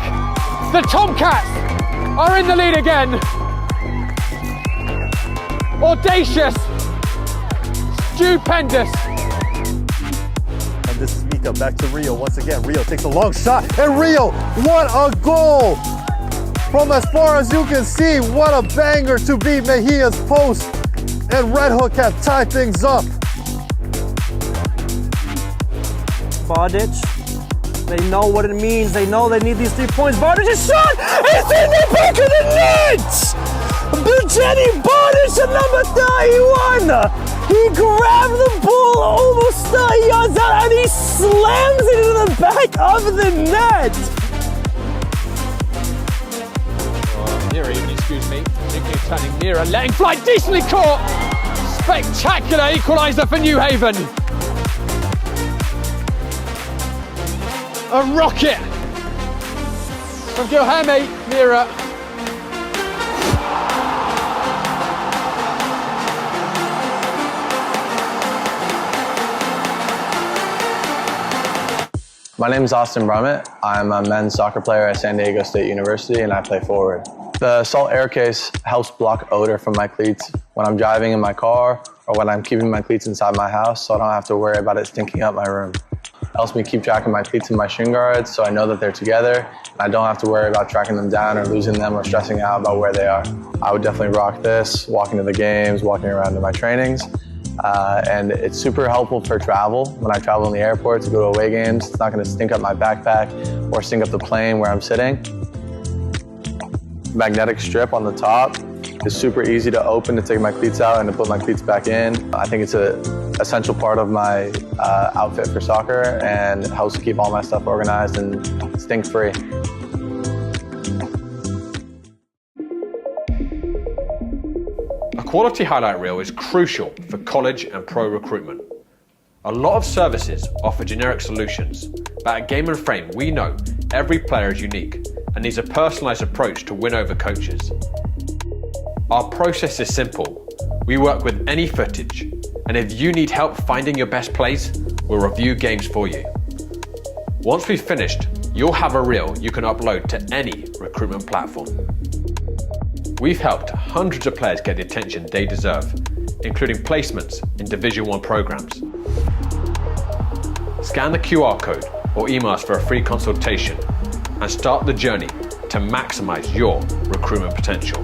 The Tomcats are in the lead again. Audacious, stupendous. And this is Mika back to Rio once again. Rio takes a long shot, and Rio, what a goal! From as far as you can see, what a banger to beat Mejia's post. And Red Hook have tied things up. Bardic, they know what it means. They know they need these 3 points. Bardic's shot is in the back of the net! Jenny Bardic at number 31! He grabbed the ball almost 30 yards out and he slams it into the back of the net! Mira even, excuse me. Nicky turning Mira, letting fly, decently caught! Spectacular equaliser for New Haven. A rocket from Gilhame Mira. My name is Austin Brummett. I'm a men's soccer player at San Diego State University and I play forward. The Salt Air Case helps block odor from my cleats when I'm driving in my car or when I'm keeping my cleats inside my house so I don't have to worry about it stinking up my room. It helps me keep track of my cleats and my shin guards so I know that they're together and I don't have to worry about tracking them down or losing them or stressing out about where they are. I would definitely rock this, walking to the games, walking around to my trainings. And it's super helpful for travel. When I travel in the airport to go to away games, it's not going to stink up my backpack or stink up the plane where I'm sitting. Magnetic strip on the top is super easy to open to take my cleats out and to put my cleats back in. I think it's an essential part of my outfit for soccer and helps keep all my stuff organized and stink-free. A quality highlight reel is crucial for college and pro recruitment. A lot of services offer generic solutions, but at Game & Frame we know every player is unique and needs a personalised approach to win over coaches. Our process is simple. We work with any footage, and if you need help finding your best plays, we'll review games for you. Once we've finished, you'll have a reel you can upload to any recruitment platform. We've helped hundreds of players get the attention they deserve, including placements in Division 1 programs. Scan the QR code or email us for a free consultation and start the journey to maximize your recruitment potential.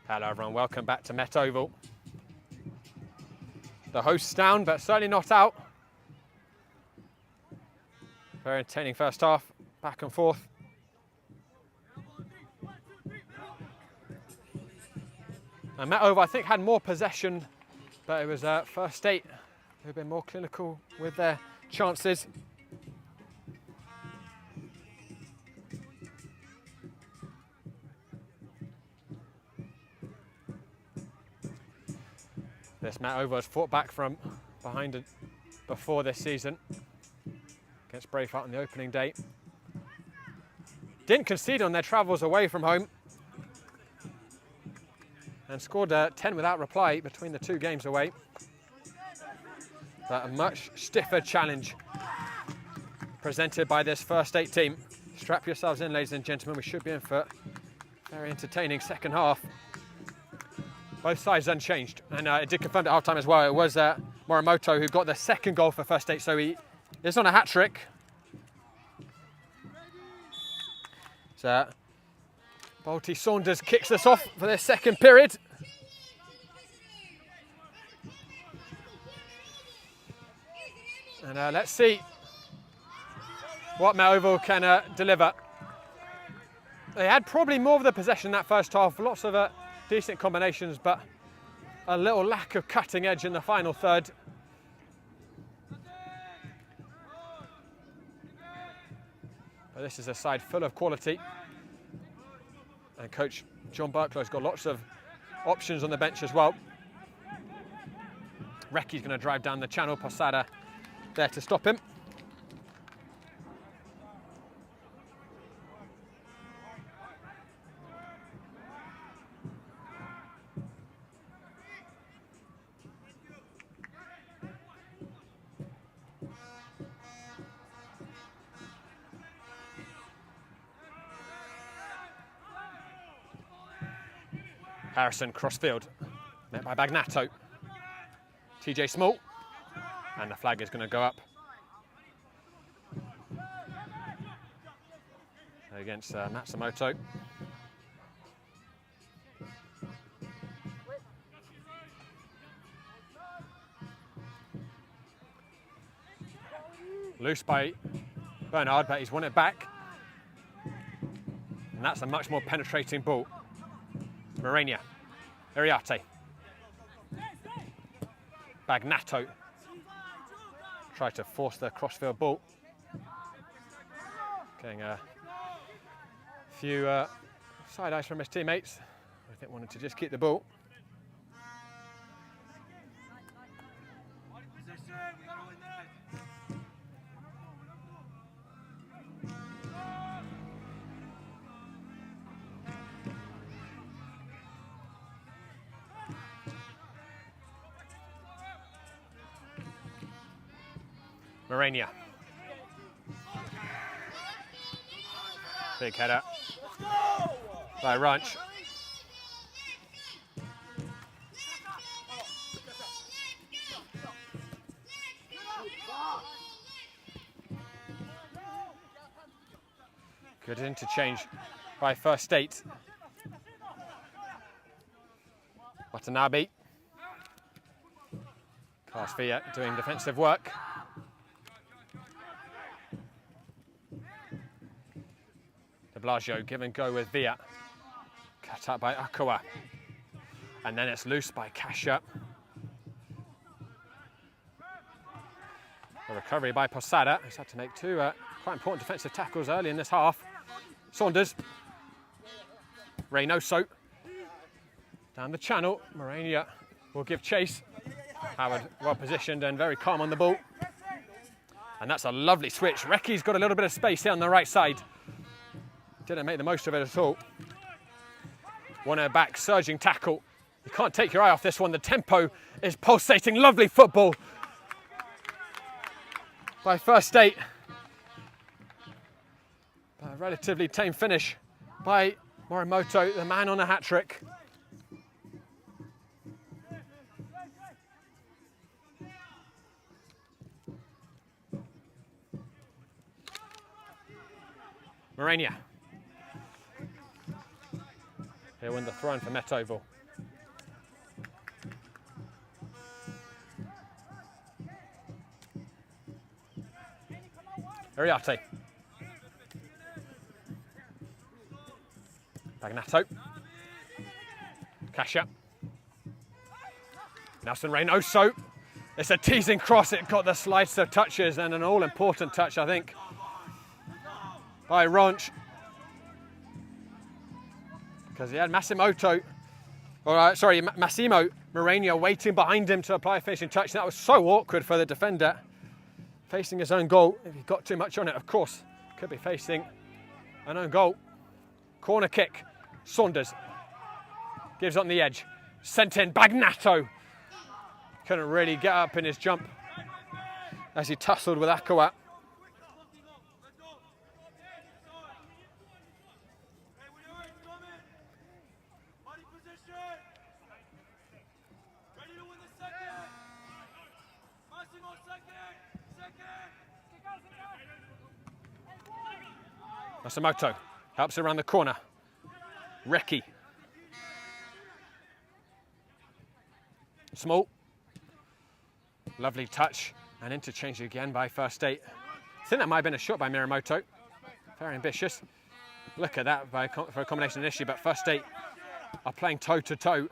Hello everyone, welcome back to Met Oval. The hosts down, but certainly not out. Very entertaining first half, back and forth. And Met Oval, I think, had more possession, but it was First State who've been more clinical with their chances. This Met Oval has fought back from behind it before this season against Braveheart on the opening day. Didn't concede on their travels away from home and scored 10 without reply between the two games away. But a much stiffer challenge presented by this First State team. Strap yourselves in, ladies and gentlemen. We should be in for a very entertaining second half. Both sides unchanged, and it did confirm at half-time as well. It was Morimoto who got the second goal for First State, so he is on a hat-trick. So Balti Saunders kicks us off for their second period. And let's see what Met Oval can deliver. They had probably more of the possession that first half, lots of decent combinations, but a little lack of cutting edge in the final third. But this is a side full of quality. And coach John Burklow's got lots of options on the bench as well. Recky's going to drive down the channel, Posada there to stop him. Harrison crossfield, met by Bagnato. TJ Small, and the flag is going to go up against Matsumoto. Loose by Bernard, but he's won it back. And that's a much more penetrating ball. Morenia, Iriarte, Bagnato, try to force the crossfield ball. Getting a few side eyes from his teammates. I think wanted to just keep the ball. Morenia. Big header by Runch. Good interchange by First State. Watanabe. Class Villa doing defensive work. Blasio give and go with Villa. Cut up by Akawa. And then it's loose by Kasha. The recovery by Posada. He's had to make two quite important defensive tackles early in this half. Saunders. Reynoso. Down the channel. Morenia will give chase. Howard well positioned and very calm on the ball. And that's a lovely switch. Recky's got a little bit of space here on the right side. Didn't make the most of it at all. One back, surging tackle. You can't take your eye off this one. The tempo is pulsating. Lovely football by First State. But a relatively tame finish by Morimoto, the man on a hat-trick. Morenia. He'll win the throw-in for Met Oval. Ariate. Bagnato. Kasia. Nelson Reynoso. It's a teasing cross. It got the slice of touches and an all-important touch, I think, by Ronch. Because he had Massimo Mourinho waiting behind him to apply a finishing touch. That was so awkward for the defender. Facing his own goal. If he got too much on it, of course, could be facing an own goal. Corner kick. Saunders gives on the edge. Sent in. Bagnato couldn't really get up in his jump as he tussled with Akawat. Masamoto helps around the corner. Reki. Small. Lovely touch and interchange again by First Eight. I think that might have been a shot by Miramoto. Very ambitious. Look at that for a combination issue, but First Eight are playing toe-to-toe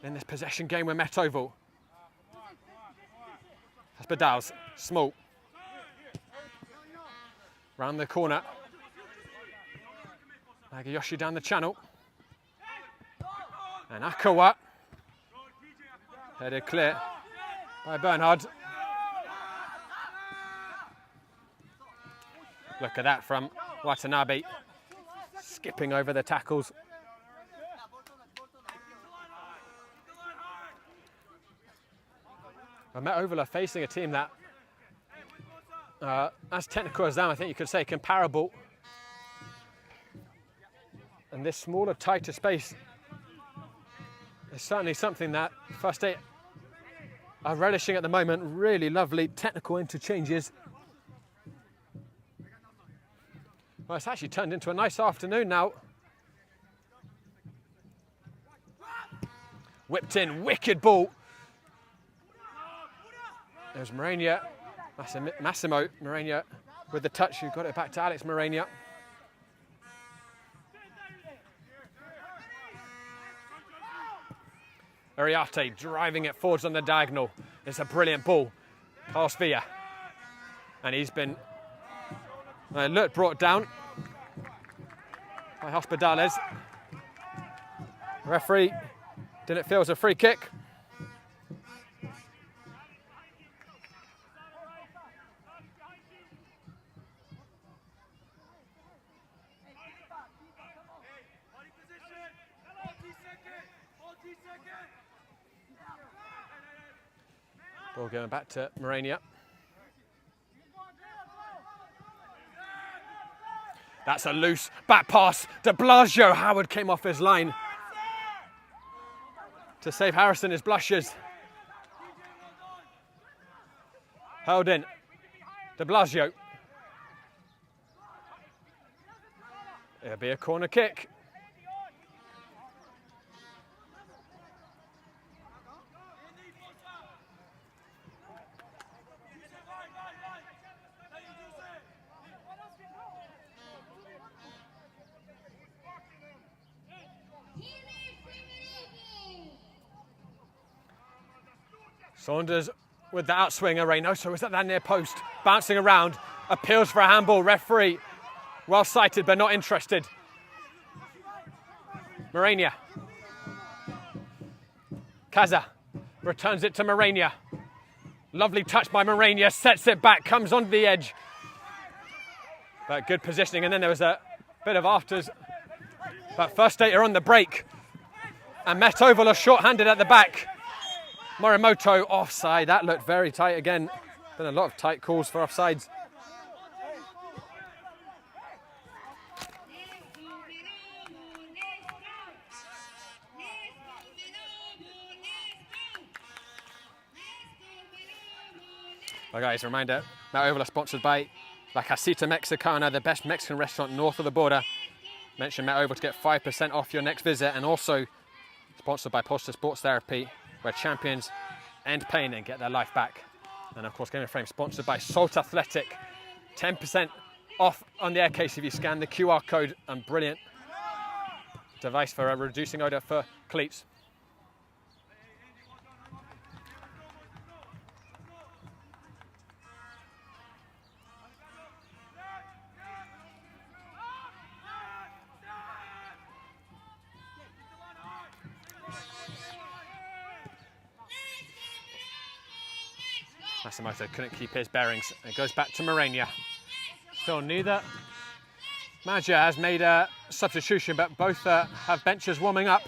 in this possession game with Met Oval. Hospitals, Small. Round the corner. Nagayoshi down the channel. And Akawat. Headed clear by Bernhard. Look at that from Watanabe. Skipping over the tackles. Met Oval are facing a team that, as technical as them, I think you could say comparable. And this smaller, tighter space is certainly something that First Eight are relishing at the moment. Really lovely technical interchanges. Well, it's actually turned into a nice afternoon now. Whipped in, wicked ball. There's Mourinho, Massimo Mourinho with the touch, who got it back to Alex Mourinho. Ariate driving it forwards on the diagonal. It's a brilliant ball. Past Villa. And he's been brought down by Hospitales. Referee didn't feel it was a free kick. Ball going back to Mourinho. That's a loose back pass to Blasio. Howard came off his line to save Harrison his blushes. Held in. De Blasio. It'll be a corner kick. Saunders with the outswinger. Reynoso was at that near post, bouncing around, appeals for a handball. Referee, well sighted but not interested. Mourinho. Kaza returns it to Mourinho. Lovely touch by Mourinho, sets it back, comes onto the edge. But good positioning, and then there was a bit of afters. But First Eight are on the break. And Met Oval are short-handed at the back. Morimoto offside. That looked very tight again. Been a lot of tight calls for offsides. Well, guys, reminder, Met Oval are sponsored by La Casita Mexicana, the best Mexican restaurant north of the border. Mention Met Oval to get 5% off your next visit, and also sponsored by Posture Sports Therapy, where champions end pain and get their life back. And of course, Game of Frame sponsored by Salt Athletic, 10% off on the air case if you scan the QR code, and brilliant device for reducing odor for cleats. Massamoto couldn't keep his bearings. It goes back to Morenia. Still neither manager has made a substitution, but both have benches warming up.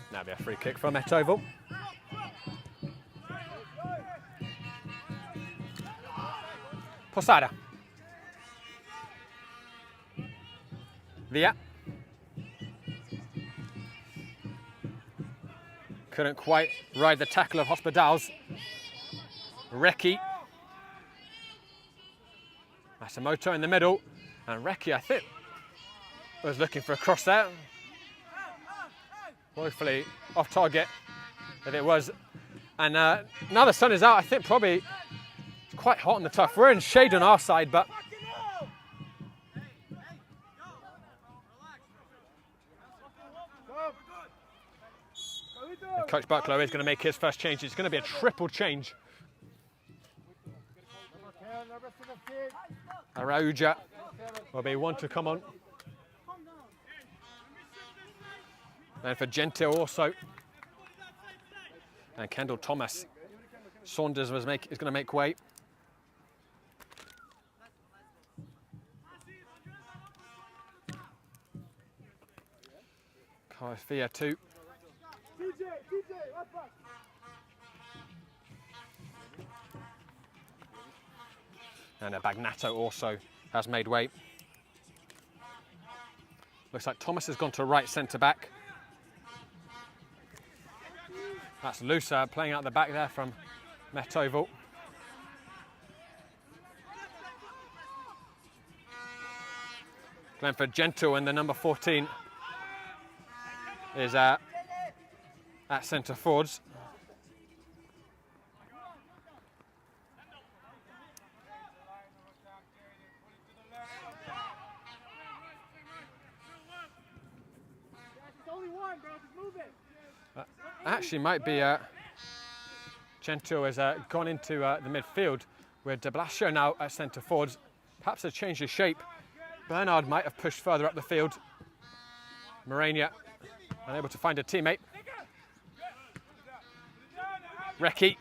Now be a free kick from Metoval. Posada. Villa. Couldn't quite ride the tackle of Hospitals. Recchi. Massamoto in the middle. And Recchi, I think, was looking for a cross there. Woefully off target, if it was. And now the sun is out, I think probably it's quite hot on the turf. We're in shade on our side, but Coach Bucklow is going to make his first change. It's going to be a triple change. Arauja will be one to come on. And for Gentil also. And Kendall Thomas. Saunders is going to make way. Kaifia too. And Bagnato also has made way. Looks like Thomas has gone to right centre back. That's Lusa playing out the back there from Metoval. Glenford Gentle, and the number 14 is at centre forwards. Actually might be Gentil has gone into the midfield with De Blasio now at centre forwards. Perhaps a change of shape. Bernard might have pushed further up the field. Morenia unable to find a teammate. Recchi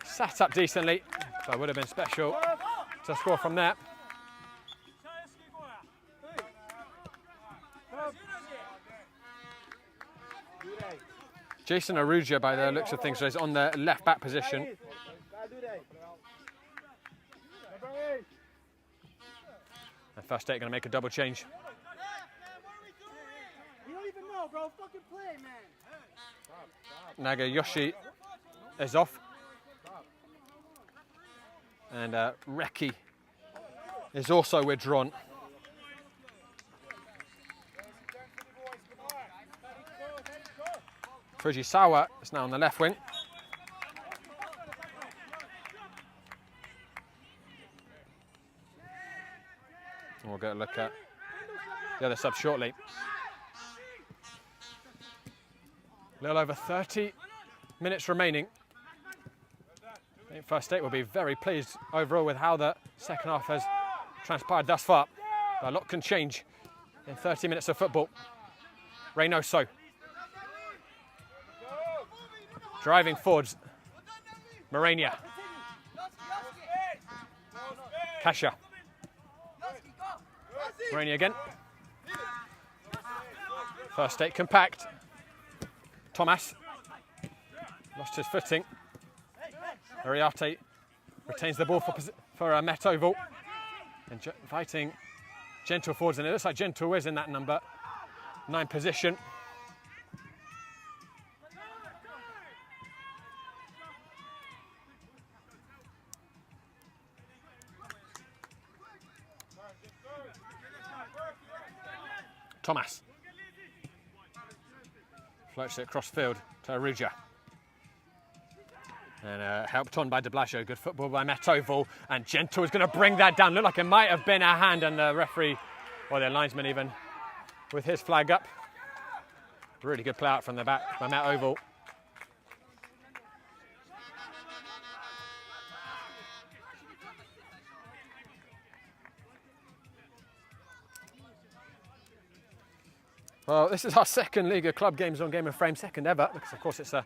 sat up decently, but would have been special to score from there. Jason Aruja, by the looks of things, is on the left back position. And First State going to make a double change. You don't even know, bro. Fucking play, man. Nagayoshi is off. And Recchi is also withdrawn. Fujisawa is now on the left wing. We'll get a look at the other sub shortly. A little over 30 minutes remaining. I think First State will be very pleased overall with how the second half has transpired thus far. A lot can change in 30 minutes of football. Reynoso. Driving forwards. Morenia. Kasha. Morenia again. First State compact. Thomas lost his footing. Ariarte retains the ball for Metoval. And inviting Gentle forwards, and it looks like Gentle is in that number 9 position. Thomas. Floats it across field to Aruja. And helped on by de Blasio. Good football by Metoval. And Gentle is going to bring that down. Looked like it might have been a hand, and the referee, or the linesman even, with his flag up. Really good play out from the back by Metoval. Well, this is our second League of Club Games on Game and Frame, second ever, because of course it's a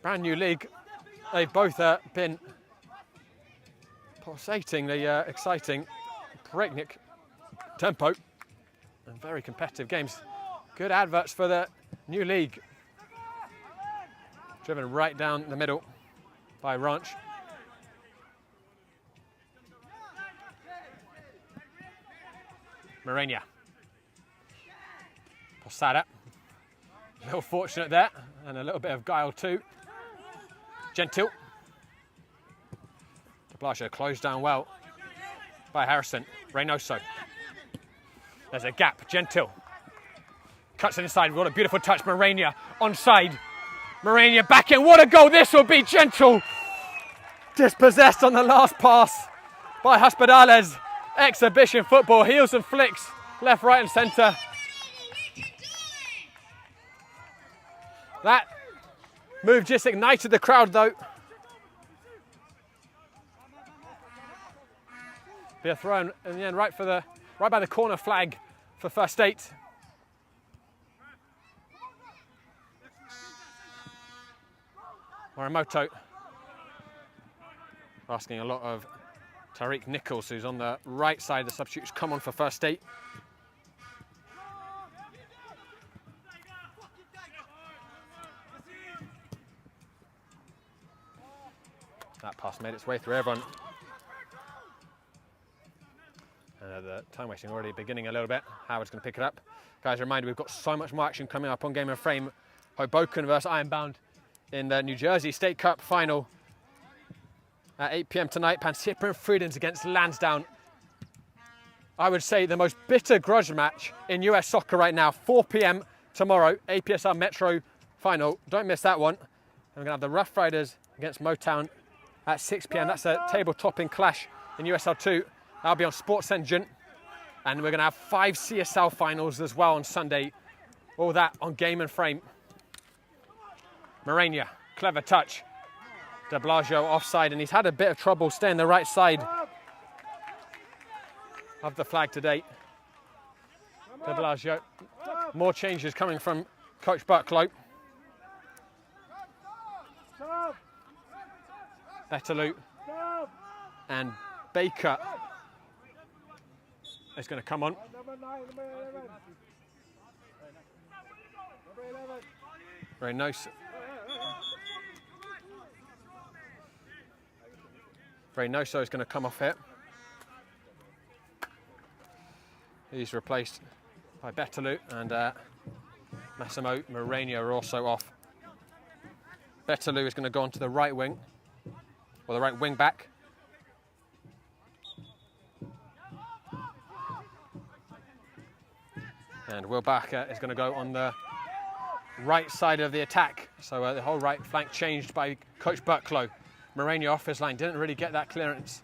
brand new league. They've both been pulsatingly exciting, breakneck tempo, and very competitive games. Good adverts for the new league. Driven right down the middle by Ranch. Morenia. Posada. A little fortunate there, and a little bit of guile too. Gentil. De Blasio closed down well by Harrison. Reynoso. There's a gap. Gentil. Cuts it inside. What a beautiful touch. Morenia onside. Morenia back in. What a goal this will be. Gentil. Dispossessed on the last pass by Hospitales. Exhibition football. Heels and flicks. Left, right and centre. That move just ignited the crowd though. Be a throw in the end right by the corner flag for first eight. Morimoto asking a lot of Tariq Nichols, who's on the right side of the substitutes, come on for first eight. That pass made its way through everyone. And the time wasting already beginning a little bit. Howard's going to pick it up. Guys, a reminder, we've got so much more action coming up on Game and Frame. Hoboken versus Ironbound in the New Jersey State Cup final at 8 p.m. tonight. Pansipra and Freedoms against Lansdowne. I would say the most bitter grudge match in US soccer right now. 4 p.m. tomorrow, APSR Metro final. Don't miss that one. And we're going to have the Rough Riders against Motown at 6 p.m. That's a table-topping clash in USL 2. That'll be on Sports Engine. And we're going to have 5 CSL finals as well on Sunday. All that on Game and Frame. Morenia, clever touch. De Blasio offside, and he's had a bit of trouble staying the right side of the flag today. De Blasio. More changes coming from Coach Bucklow. Betaloo and Baker is going to come on. Very nice. Reynoso is going to come off here. He's replaced by Betaloo, and Massimo Morenia are also off. Betaloo is going to go onto the right wing, or the right wing back. And Will Barker is going to go on the right side of the attack. So the whole right flank changed by Coach Bucklow. Morenia off his line, didn't really get that clearance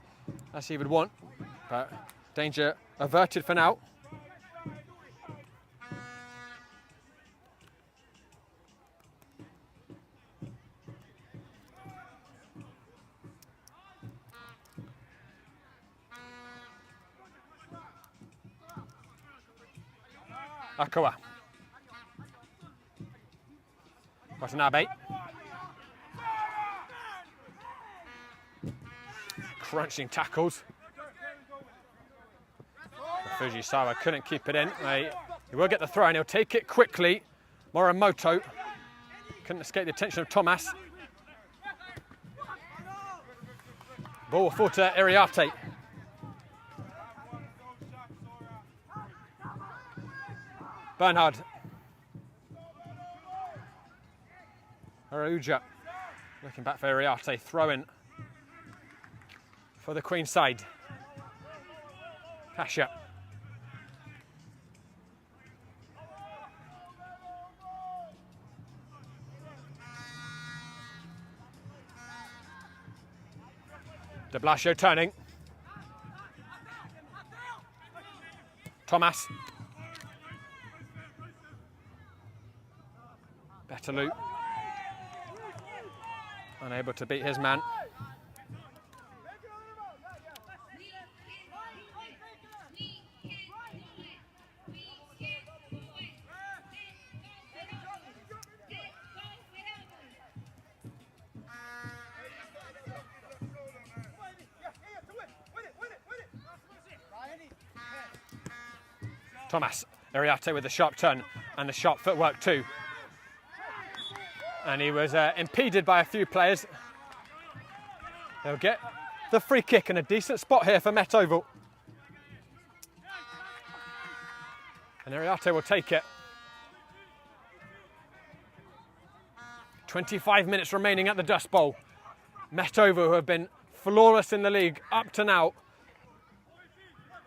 as he would want, but danger averted for now. Akawa. Watanabe. Crunching tackles. Fujisawa couldn't keep it in. He will get the throw and he'll take it quickly. Morimoto couldn't escape the attention of Thomas. Ball will fall to Iriarte. Bernhard. Aruja looking back for Iriarte, throw in for the Queen side. Pasha. Blasio turning. Thomas. Bettelou. Unable to beat his man. Thomas, Ariate with the sharp turn and the sharp footwork too. And he was impeded by a few players. They'll get the free kick in a decent spot here for Met Oval. And Ariate will take it. 25 minutes remaining at the Dust Bowl. Met Oval, who have been flawless in the league up to now,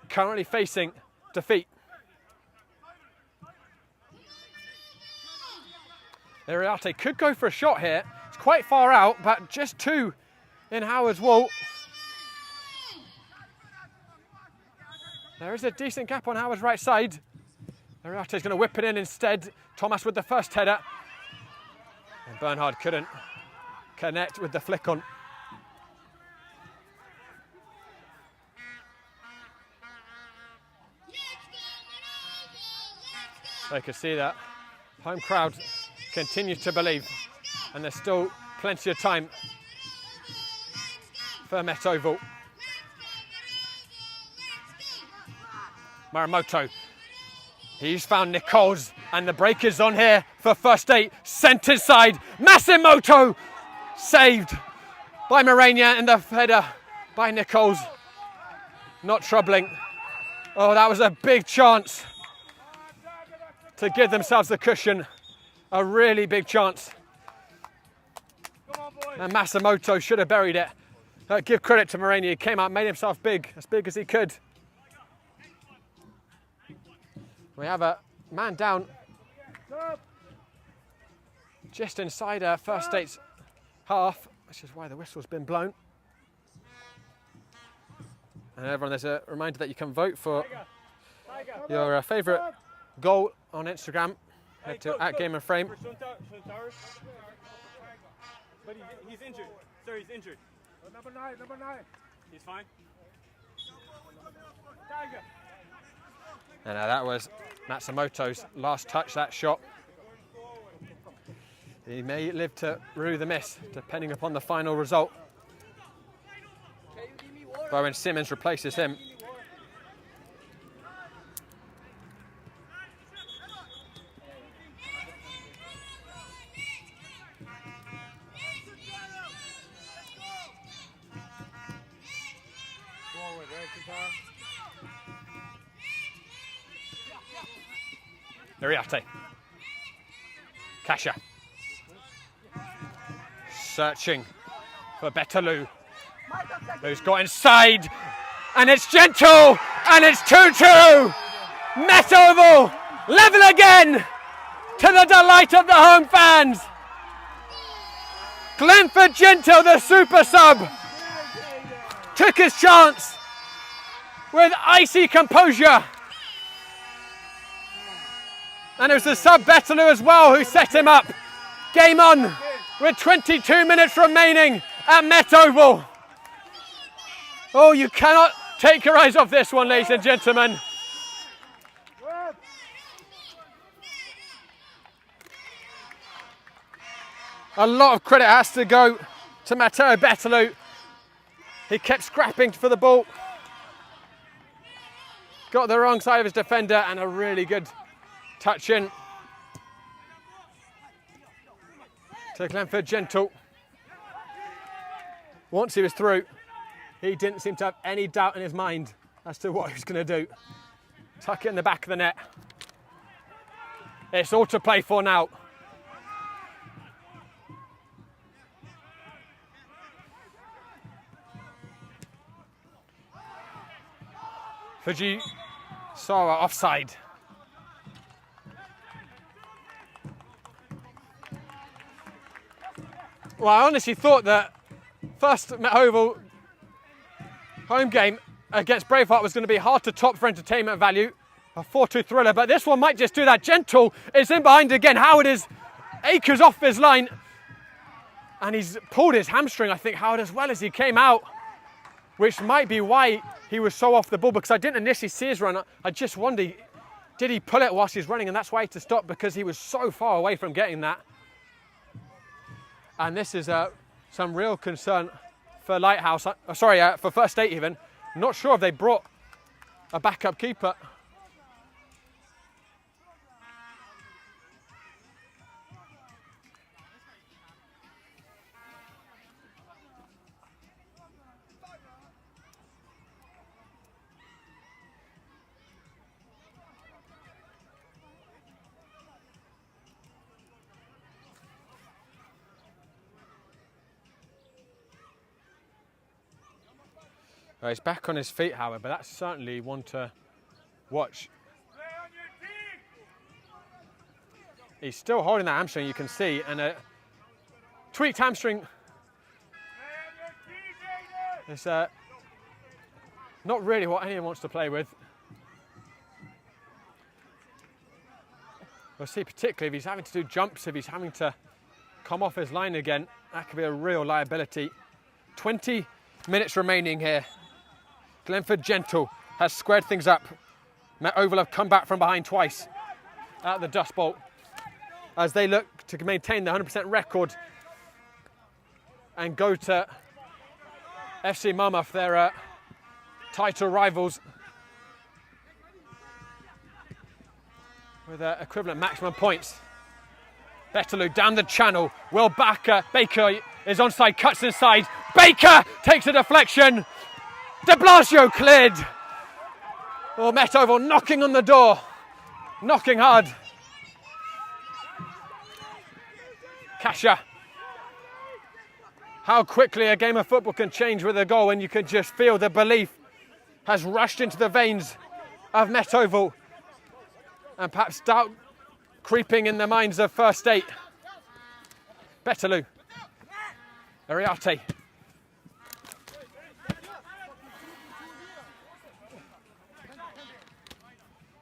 currently facing defeat. Ariate could go for a shot here. It's quite far out, but just two in Howard's wall. There is a decent gap on Howard's right side. Ariate's going to whip it in instead. Thomas with the first header. And Bernhard couldn't connect with the flick on. They could see that home crowd continue to believe, and there's still plenty of time for Met Oval. Maramoto, he's found Nichols, and the break is on here for first eight. Centre side, Masimoto saved by Morania, and the header by Nichols. Not troubling. Oh, that was a big chance to give themselves the cushion. A really big chance. And Masimoto should have buried it. Give credit to Morania. He came out, made himself big, as big as he could. We have a man down just inside first state's half, which is why the whistle's been blown. And everyone, there's a reminder that you can vote for your favourite goal on Instagram. Head to @GameandFrame. But he's injured. Sir, he's injured. Number nine. He's fine. And that was Matsumoto's last touch, that shot. He may live to rue the miss, depending upon the final result. Bowen Simmons replaces him. Ariate. Kasha. Searching for Bettelou, who's got inside, and it's Gentle, and it's 2-2. Met Oval, level again, to the delight of the home fans. Glenford Gentle, the super sub, took his chance with icy composure. And it was the sub Bettelou as well who set him up. Game on with 22 minutes remaining at Met Oval. Oh, you cannot take your eyes off this one, ladies and gentlemen. A lot of credit has to go to Matteo Bettelou. He kept scrapping for the ball. Got the wrong side of his defender, and a really good touch in to Glenford Gentle. Once he was through, he didn't seem to have any doubt in his mind as to what he was going to do. Tuck it in the back of the net. It's all to play for now. Fujisawa offside. Well, I honestly thought that first Met Oval home game against Braveheart was going to be hard to top for entertainment value. A 4-2 thriller, but this one might just do that. Gentle is in behind again. Howard is acres off his line. And he's pulled his hamstring, I think, Howard, as well as he came out. Which might be why he was so off the ball, because I didn't initially see his run. I just wondered, did he pull it whilst he's running? And that's why he had to stop, because he was so far away from getting that. And this is some real concern for Lighthouse. For First State even. Not sure if they brought a backup keeper. He's back on his feet, Howard, but that's certainly one to watch. He's still holding that hamstring, you can see, and a tweaked hamstring is not really what anyone wants to play with. We'll see, particularly if he's having to do jumps, if he's having to come off his line again, that could be a real liability. 20 minutes remaining here. Glenford Gentle has squared things up. Met Oval have come back from behind twice at the Dust Bowl as they look to maintain the 100% record and go to FC Monmouth, their title rivals, with equivalent maximum points. Betterloo down the channel. Will Baker is onside, cuts inside. Baker takes a deflection. De Blasio cleared. Oh, Met Oval knocking on the door. Knocking hard. Kasha. How quickly a game of football can change with a goal when you can just feel the belief has rushed into the veins of Met Oval. And perhaps doubt creeping in the minds of First State. Betterloo. Ariate.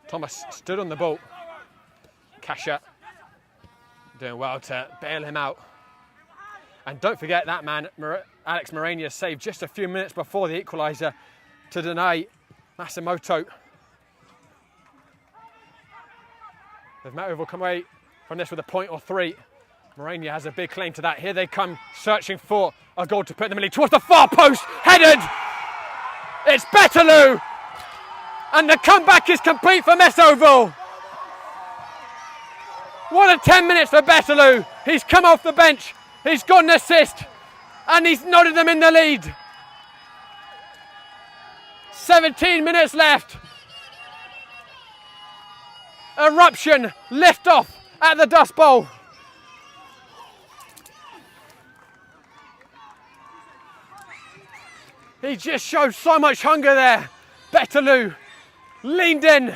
Thomas stood on the ball. Kasha doing well to bail him out. And don't forget that man, Alex Morania, saved just a few minutes before the equaliser to deny Masimoto. If Met Oval come away from this with a point or three, Morania has a big claim to that. Here they come, searching for a goal to put them in the lead. Towards the far post, headed! It's Betterloo! And the comeback is complete for Met Oval. What a 10 minutes for Betterloo. He's come off the bench, he's got an assist, and he's nodded them in the lead. 17 minutes left. Eruption, lift off at the Dust Bowl. He just showed so much hunger there. Betterloo leaned in,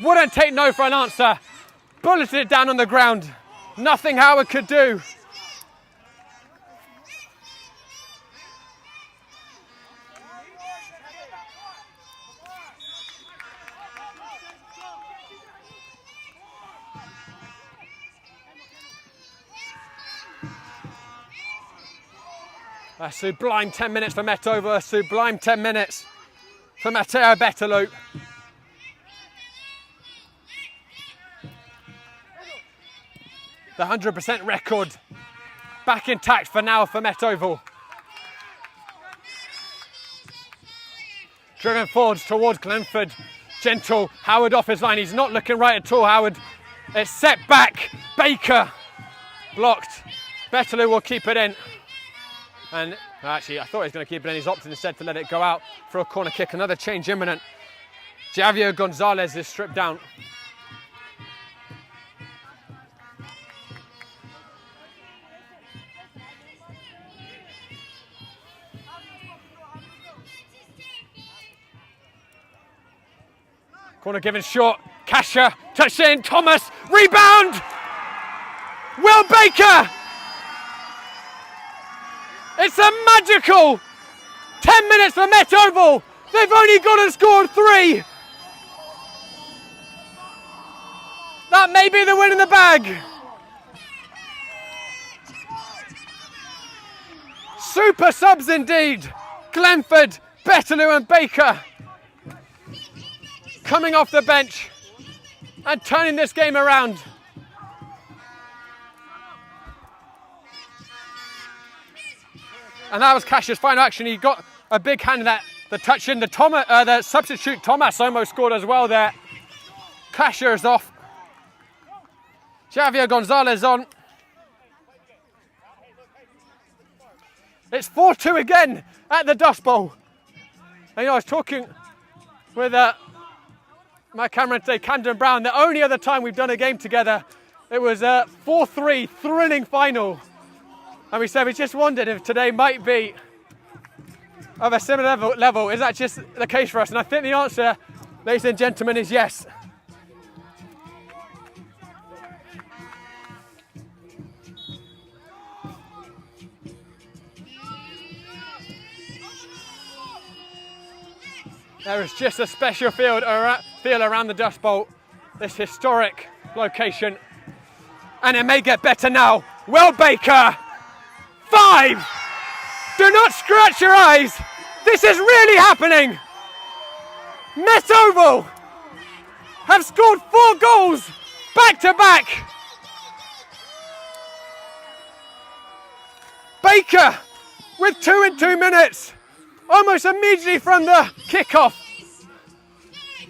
wouldn't take no for an answer, bulleted it down on the ground. Nothing Howard could do. A sublime 10 minutes for Met Oval, a sublime 10 minutes for Matteo Betterloo. The 100% record back intact for now for Met Oval. Driven forwards towards Glenford. Gentle, Howard off his line. He's not looking right at all, Howard. It's set back. Baker blocked. Betterloo will keep it in. And actually, I thought he was going to keep it in. He's opted instead to let it go out for a corner kick. Another change imminent. Javier Gonzalez is stripped down. Corner given short. Kasha touched in. Thomas. Rebound. Will Baker. It's a magical 10 10 minutes for Met Oval. They've only gone and scored 3. That may be the win in the bag. Super subs indeed. Glenford, Bettelou and Baker coming off the bench and turning this game around. And that was Cash's final action. He got a big hand in that, the touch in. The substitute Thomas almost scored as well there. Casher is off. Javier Gonzalez on. It's 4-2 again at the Dust Bowl. And, I was talking with my cameraman today, Camden Brown. The only other time we've done a game together, it was a 4-3 thrilling final. And we said we just wondered if today might be of a similar level. Is that just the case for us? And I think the answer, ladies and gentlemen, is yes. There is just a special feel around the Dust Bowl, this historic location. And it may get better now. Well, Baker, 5! Do not scratch your eyes. This is really happening. Met Oval have scored 4 goals back to back. Baker with 2 in 2 minutes. Almost immediately from the kickoff.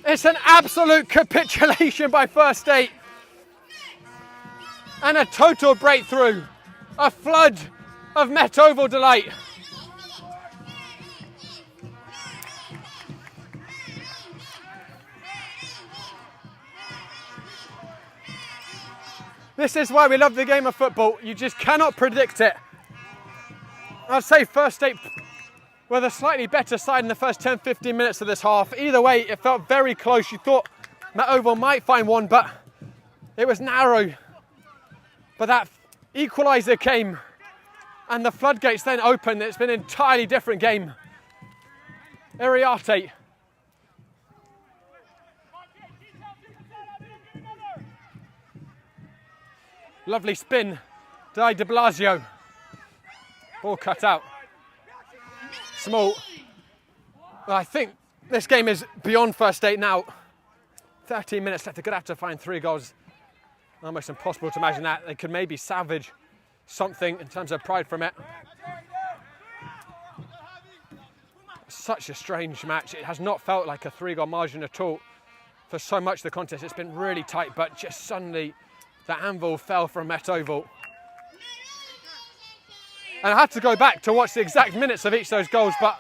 It's an absolute capitulation by First State. And a total breakthrough. A flood of Met Oval delight. This is why we love the game of football. You just cannot predict it. I'd say First State were the slightly better side in the first 10-15 minutes of this half. Either way, it felt very close. You thought Met Oval might find one, but it was narrow. But that equaliser came and the floodgates then opened. It's been an entirely different game. Iriarte. Lovely spin. Di de Blasio. Ball cut out. Small. Well, I think this game is beyond First State now. 13 minutes left. They're going to have to find 3 goals. Almost impossible to imagine that. They could maybe salvage something in terms of pride from it. Such a strange match. It has not felt like a 3-goal margin at all. For so much of the contest, it's been really tight, but just suddenly the anvil fell from Met Oval. And I had to go back to watch the exact minutes of each of those goals, but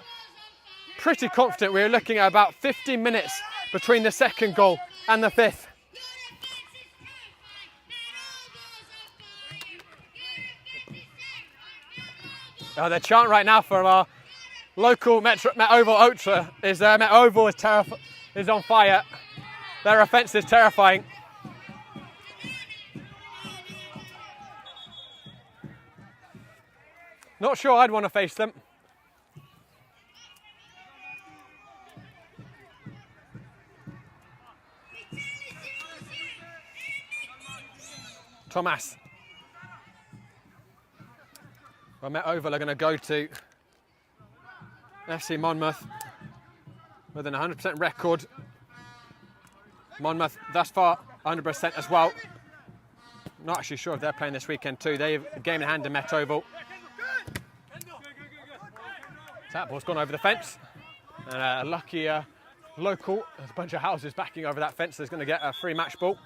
pretty confident we were looking at about 15 minutes between the second goal and the 5th. The chant right now from our local Met Oval ultra is Met Oval is on fire. Their offence is terrifying. Not sure I'd want to face them. Thomas. Well, Met Oval are going to go to FC Monmouth with an 100% record. Monmouth thus far 100% as well. Not actually sure if they're playing this weekend too. They've a game in hand in Met Oval. That ball's gone over the fence. And a lucky local, there's a bunch of houses backing over that fence, that's going to get a free match ball.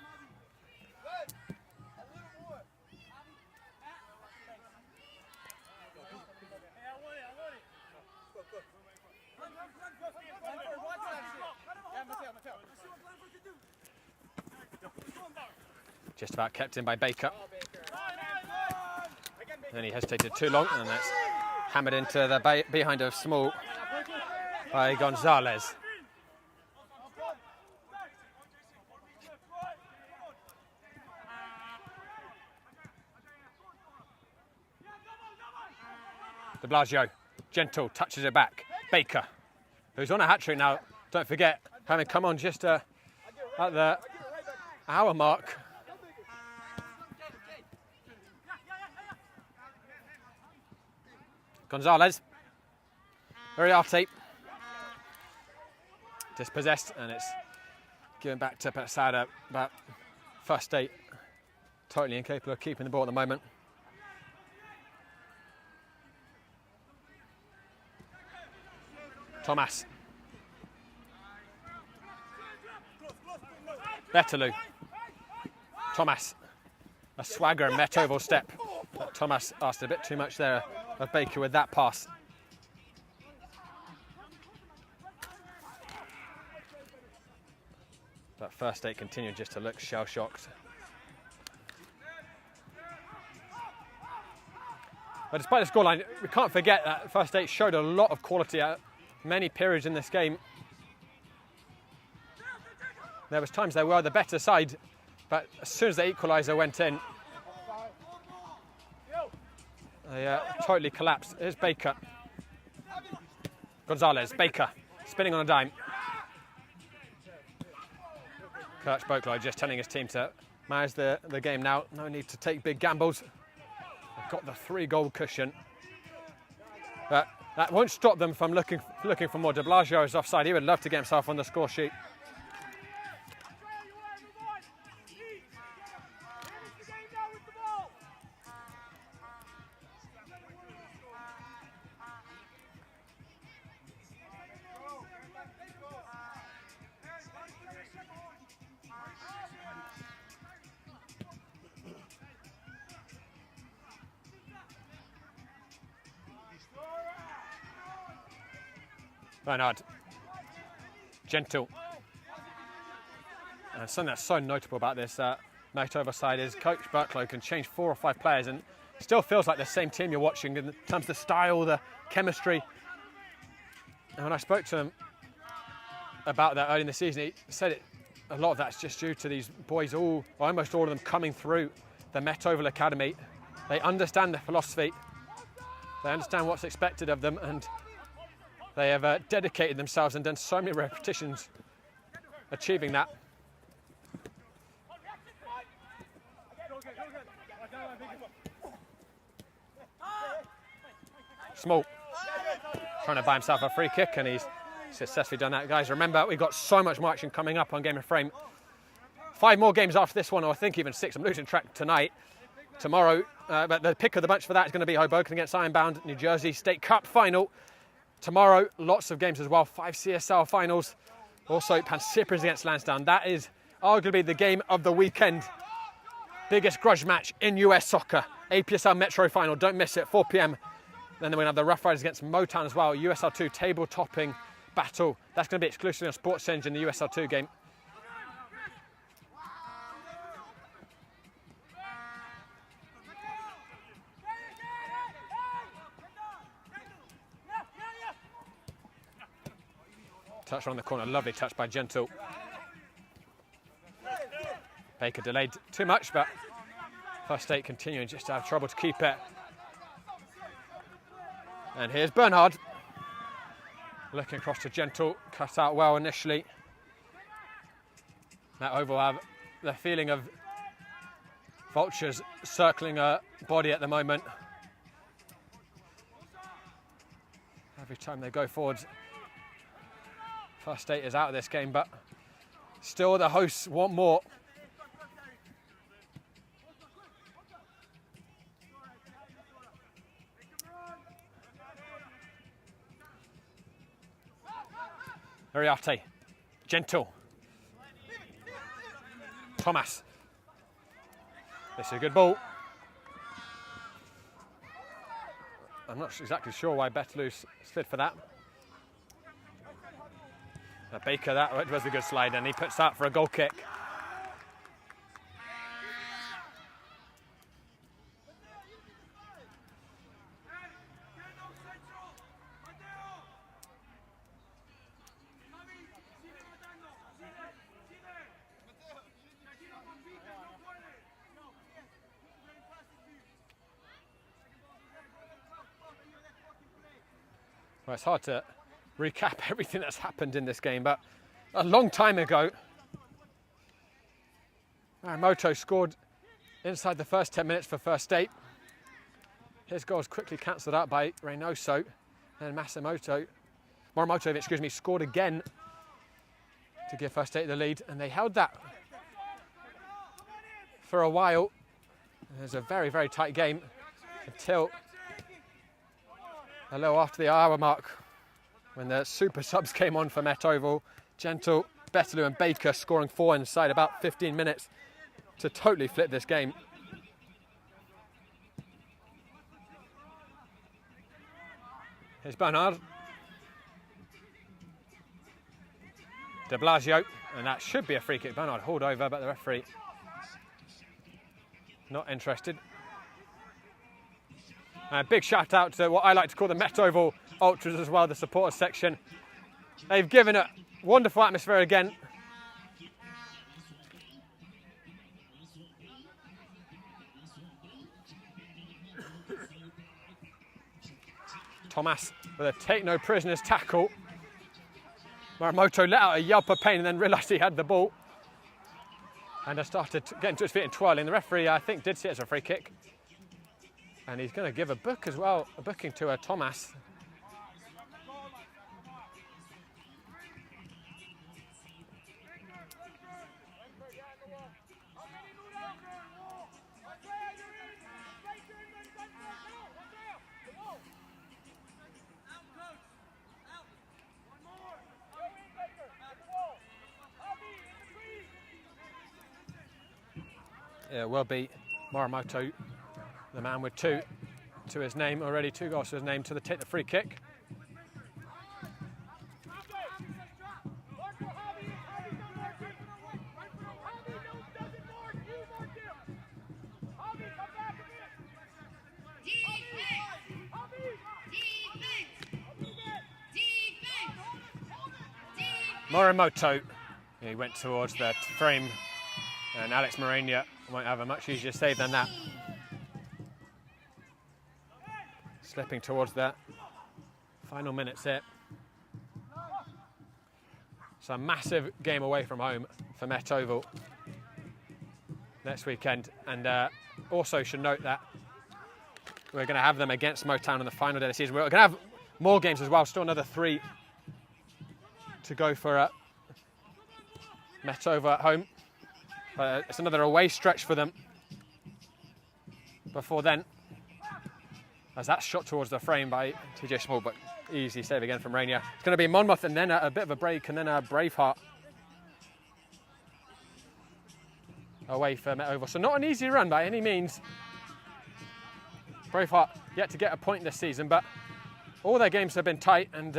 Just about kept in by Baker. Then he hesitated too long, and that's hammered into the behind of Small by Gonzalez. De Blasio, gentle, touches it back. Baker, who's on a hat-trick now, don't forget, having come on just at the hour mark. Gonzalez, Uriarte, dispossessed, and it's given back to Pesada, but First State totally incapable of keeping the ball at the moment. Thomas. Betalou. Thomas. A swagger and Metovo step. But Thomas asked a bit too much there of Baker with that pass. But First State continued just to look shell-shocked. But despite the scoreline, we can't forget that First State showed a lot of quality at many periods in this game. There was times they were the better side, but as soon as the equaliser went in, they totally collapsed. Here's Baker. Gonzalez, Baker, spinning on a dime. Coach Boaklow just telling his team to manage the game now. No need to take big gambles. They've got the 3-goal cushion. But that won't stop them from looking for more. De Blasio is offside. He would love to get himself on the score sheet. Bernard, gentle. And something that's so notable about this Metovo side is Coach Boaklow can change 4 or 5 players and still feels like the same team you're watching in terms of the style, the chemistry. And when I spoke to him about that early in the season, he said a lot of that's just due to these boys, almost all of them coming through the Metovo Academy. They understand the philosophy, they understand what's expected of them, and they have dedicated themselves and done so many repetitions achieving that. Small trying to buy himself a free kick, and he's successfully done that. Guys, remember, we've got so much more action coming up on Game of Frame. 5 more games after this one, or I think even 6. I'm losing track tonight. Tomorrow, but the pick of the bunch for that is going to be Hoboken against Ironbound, New Jersey State Cup final. Tomorrow, lots of games as well, 5 CSL finals. Also, Pansipras against Lansdowne. That is arguably the game of the weekend. Biggest grudge match in US soccer. APSL Metro final, don't miss it, 4 p.m. Then we're going to have the Rough Riders against Motown as well. USL2 table topping battle. That's going to be exclusively on Sports Engine, the USL2 game. Touch on the corner, lovely touch by Gentle. Baker delayed too much, but First State continuing just to have trouble to keep it. And here's Bernhard. Looking across to Gentle, cut out well initially. That Oval have the feeling of vultures circling her body at the moment. Every time they go forwards, First State is out of this game, but still the hosts want more. Uriarte, Gentle, Thomas. This is a good ball. I'm not exactly sure why Betalou slid for that. Baker, that was a good slide, and he puts that for a goal kick. Well, it's hard to recap everything that's happened in this game, but a long time ago, Morimoto scored inside the first 10 minutes for First State. His goal was quickly cancelled out by Reynoso, and Morimoto, scored again to give First State the lead, and they held that for a while. It was a very, very tight game until a little after the hour mark, when the super subs came on for Met Oval. Gentle, Bettelou and Baker scoring 4 inside about 15 minutes to totally flip this game. Here's Bernard. De Blasio, and that should be a free kick. Bernard hauled over, but the referee not interested. A big shout out to what I like to call the Met Oval Ultras as well, the supporters section. They've given a wonderful atmosphere again. Thomas with a take no prisoners tackle. Morimoto let out a yelp of pain and then realised he had the ball. And has started getting to his feet and twirling. The referee, I think, did see it as a free kick. And he's going to give a book as well, a booking to Thomas. It will be Morimoto, the man with 2 to his name, already 2 goals to his name, to take the free kick. Morimoto, he went towards the frame, and Alex Morena won't have a much easier save than that. Slipping towards that final minutes here. It's a massive game away from home for Met Oval next weekend, and also should note that we're going to have them against Motown on the final day of the season. We're going to have more games as well, still another 3 to go for Met Oval at home. It's another away stretch for them before then, as that shot towards the frame by TJ Small, but easy save again from Rainier. It's going to be Monmouth and then a bit of a break, and then a Braveheart away for Met Oval. So not an easy run by any means. Braveheart yet to get a point this season, but all their games have been tight, and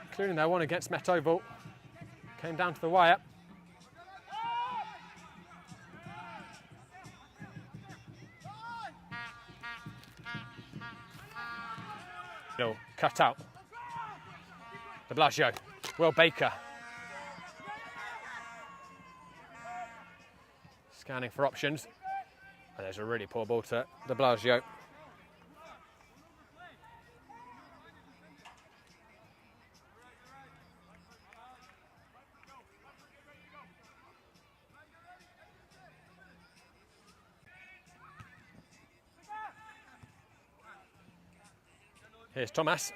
including their one against Met Oval, came down to the wire. Cut out. De Blasio, Will Baker. Scanning for options. And there's a really poor ball to De Blasio. Here's Thomas.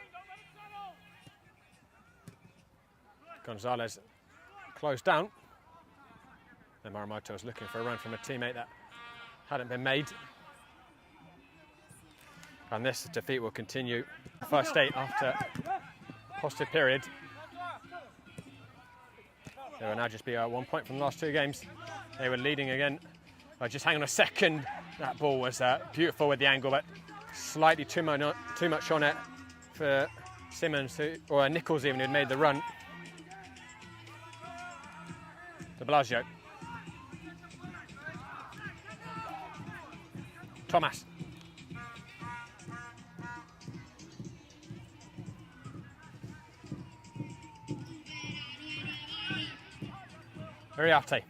Gonzalez closed down. And Morimoto was looking for a run from a teammate that hadn't been made. And this defeat will continue. First State after positive period. They will now just be 1 point from the last 2 games. They were leading again. Just hang on a second. That ball was beautiful with the angle, but slightly too much on it for Simmons, or Nichols even, who'd made the run. De Blasio. Thomas. Uriarte.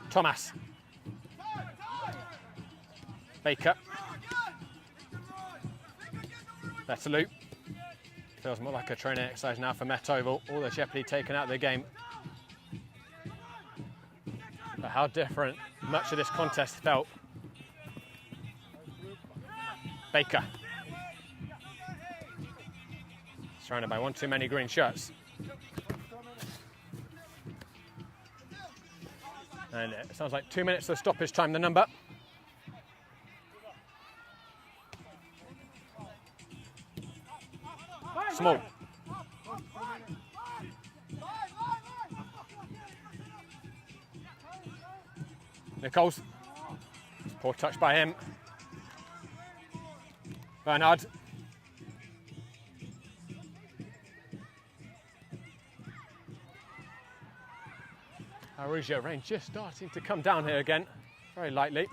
Thomas. Baker. Better loop. Feels more like a training exercise now for Met Oval. All the jeopardy taken out of the game. But how different much of this contest felt. Baker. Surrounded by one too many green shirts. And it sounds like 2 minutes of stoppage time, the number. Small. Nichols. Poor touch by him. Bernard. Arugio rain just starting to come down here again, very lightly.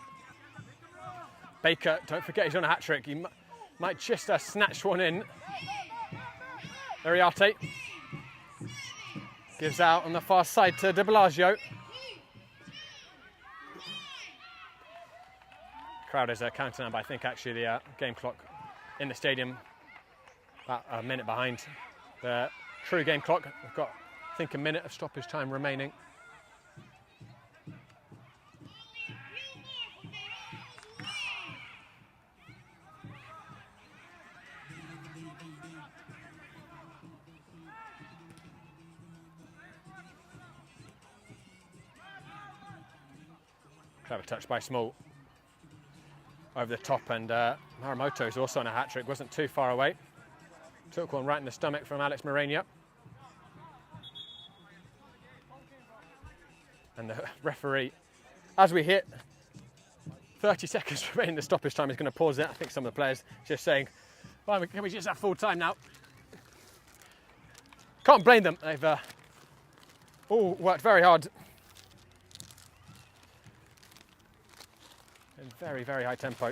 Baker, don't forget he's on a hat-trick. He might just snatch one in. Ariate gives out on the far side to De Blasio. Crowd is counting down, but I think actually the game clock in the stadium about a minute behind the true game clock. We've got, I think, a minute of stoppage time remaining. Clever touch by Small. Over the top, and Maramoto is also on a hat-trick, wasn't too far away. Took one right in the stomach from Alex Moreno. And the referee, as we hit 30 seconds remaining the stoppage time, is going to pause it. I think some of the players just saying, well, can we just have full time now? Can't blame them. They've all worked very hard. In very, very high tempo.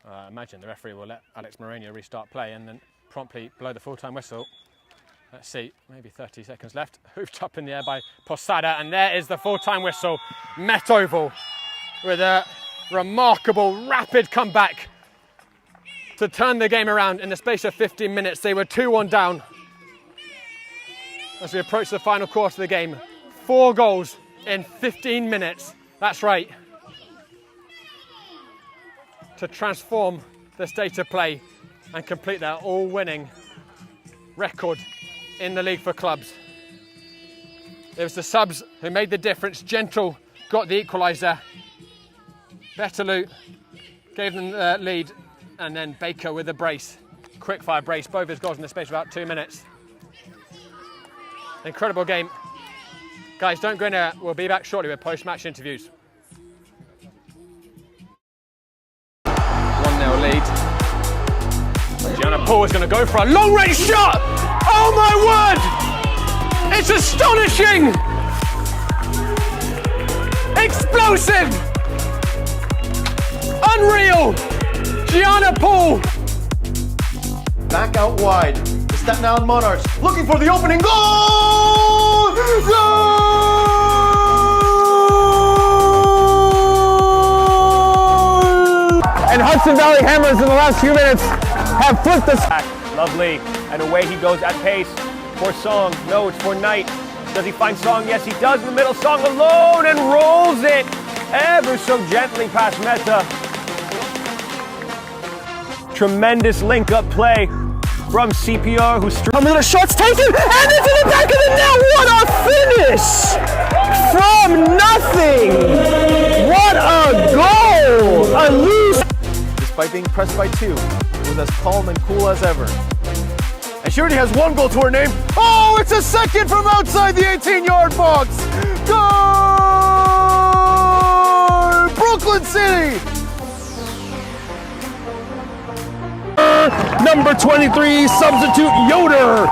I imagine the referee will let Alex Moreno restart play and then promptly blow the full-time whistle. Let's see, maybe 30 seconds left. Hoofed up in the air by Posada, and there is the full-time whistle. Met Oval with a remarkable, rapid comeback to turn the game around in the space of 15 minutes. They were 2-1 down as we approach the final quarter of the game. 4 goals in 15 minutes. That's right. To transform the state of play and complete their all-winning record in the league for clubs. It was the subs who made the difference. Gentle got the equaliser. Betterloo gave them the lead, and then Baker with the brace. Quick-fire brace, both his goals in the space of about 2 minutes. Incredible game. Guys, don't go anywhere. We'll be back shortly with post-match interviews. 1-0 lead. Gianna Paul is going to go for a long-range shot! Oh my word! It's astonishing! Explosive! Unreal! Gianna Paul! Back out wide. The step down Monarchs looking for the opening goal! Goal! And Hudson Valley Hammers in the last few minutes have flipped the sack. Lovely. And away he goes at pace. For Song. No, it's for Knight. Does he find Song? Yes, he does in the middle. Song alone and rolls it ever so gently past Meta. Tremendous link-up play from CPR, who's Coming, the shot's taken, and into the back of the net. What a finish! From nothing! What a goal! A loose. Despite being pressed by 2, was as calm and cool as ever. And she already has 1 goal to her name. Oh, it's a second from outside the 18-yard box! Goal! Brooklyn City! number 23, substitute Yoder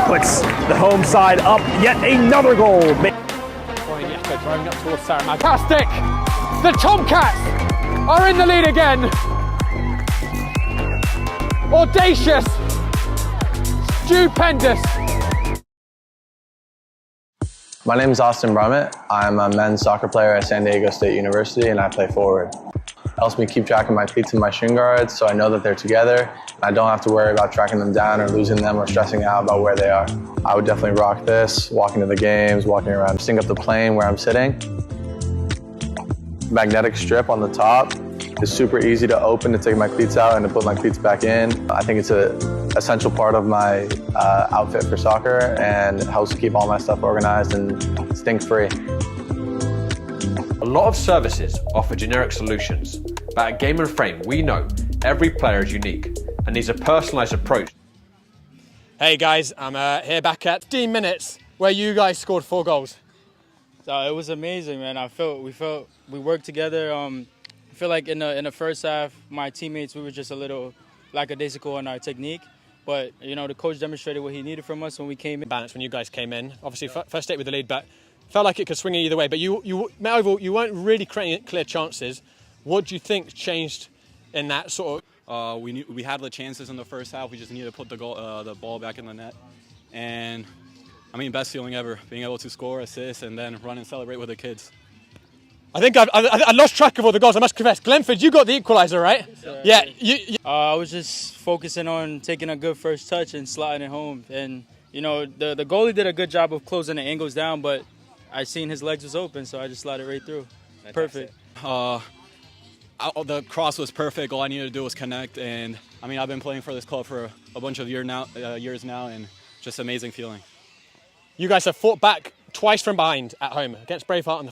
puts the home side up yet another goal. Boy, Yeka drove going up towards Sarah. Fantastic! The Tomcats are in the lead again. Audacious. Stupendous. My name is Austin Brummett. I'm a men's soccer player at San Diego State University and I play forward. It helps me keep track of my cleats and my shin guards so I know that they're together. I don't have to worry about tracking them down or losing them or stressing out about where they are. I would definitely rock this, walking to the games, walking around, sync up the plane where I'm sitting. Magnetic strip on the top is super easy to open to take my cleats out and to put my cleats back in. I think it's an essential part of my outfit for soccer and it helps keep all my stuff organized and stink-free. A lot of services offer generic solutions, but at Game and Frame we know every player is unique and needs a personalised approach. Hey guys, I'm here back at 15 minutes where you guys scored 4 goals. So it was amazing, man. We worked together. I feel like in the first half, my teammates, we were just a little lackadaisical in our technique. But, you know, the coach demonstrated what he needed from us when we came in. Balance when you guys came in. Obviously, first state with the lead, but felt like it could swing either way. But you weren't really creating clear chances. What do you think changed in that sort of? We had the chances in the first half. We just needed to put the ball back in the net. And, I mean, best feeling ever, being able to score, assist, and then run and celebrate with the kids. I think I lost track of all the goals, I must confess. Glenford, you got the equaliser, right? Yeah. I was just focusing on taking a good first touch and sliding it home. And, you know, the goalie did a good job of closing the angles down, but I seen his legs was open, so I just slid it right through. Perfect. The cross was perfect. All I needed to do was connect. And, I mean, I've been playing for this club for a bunch of years now, and just amazing feeling. You guys have fought back twice from behind at home against Braveheart on the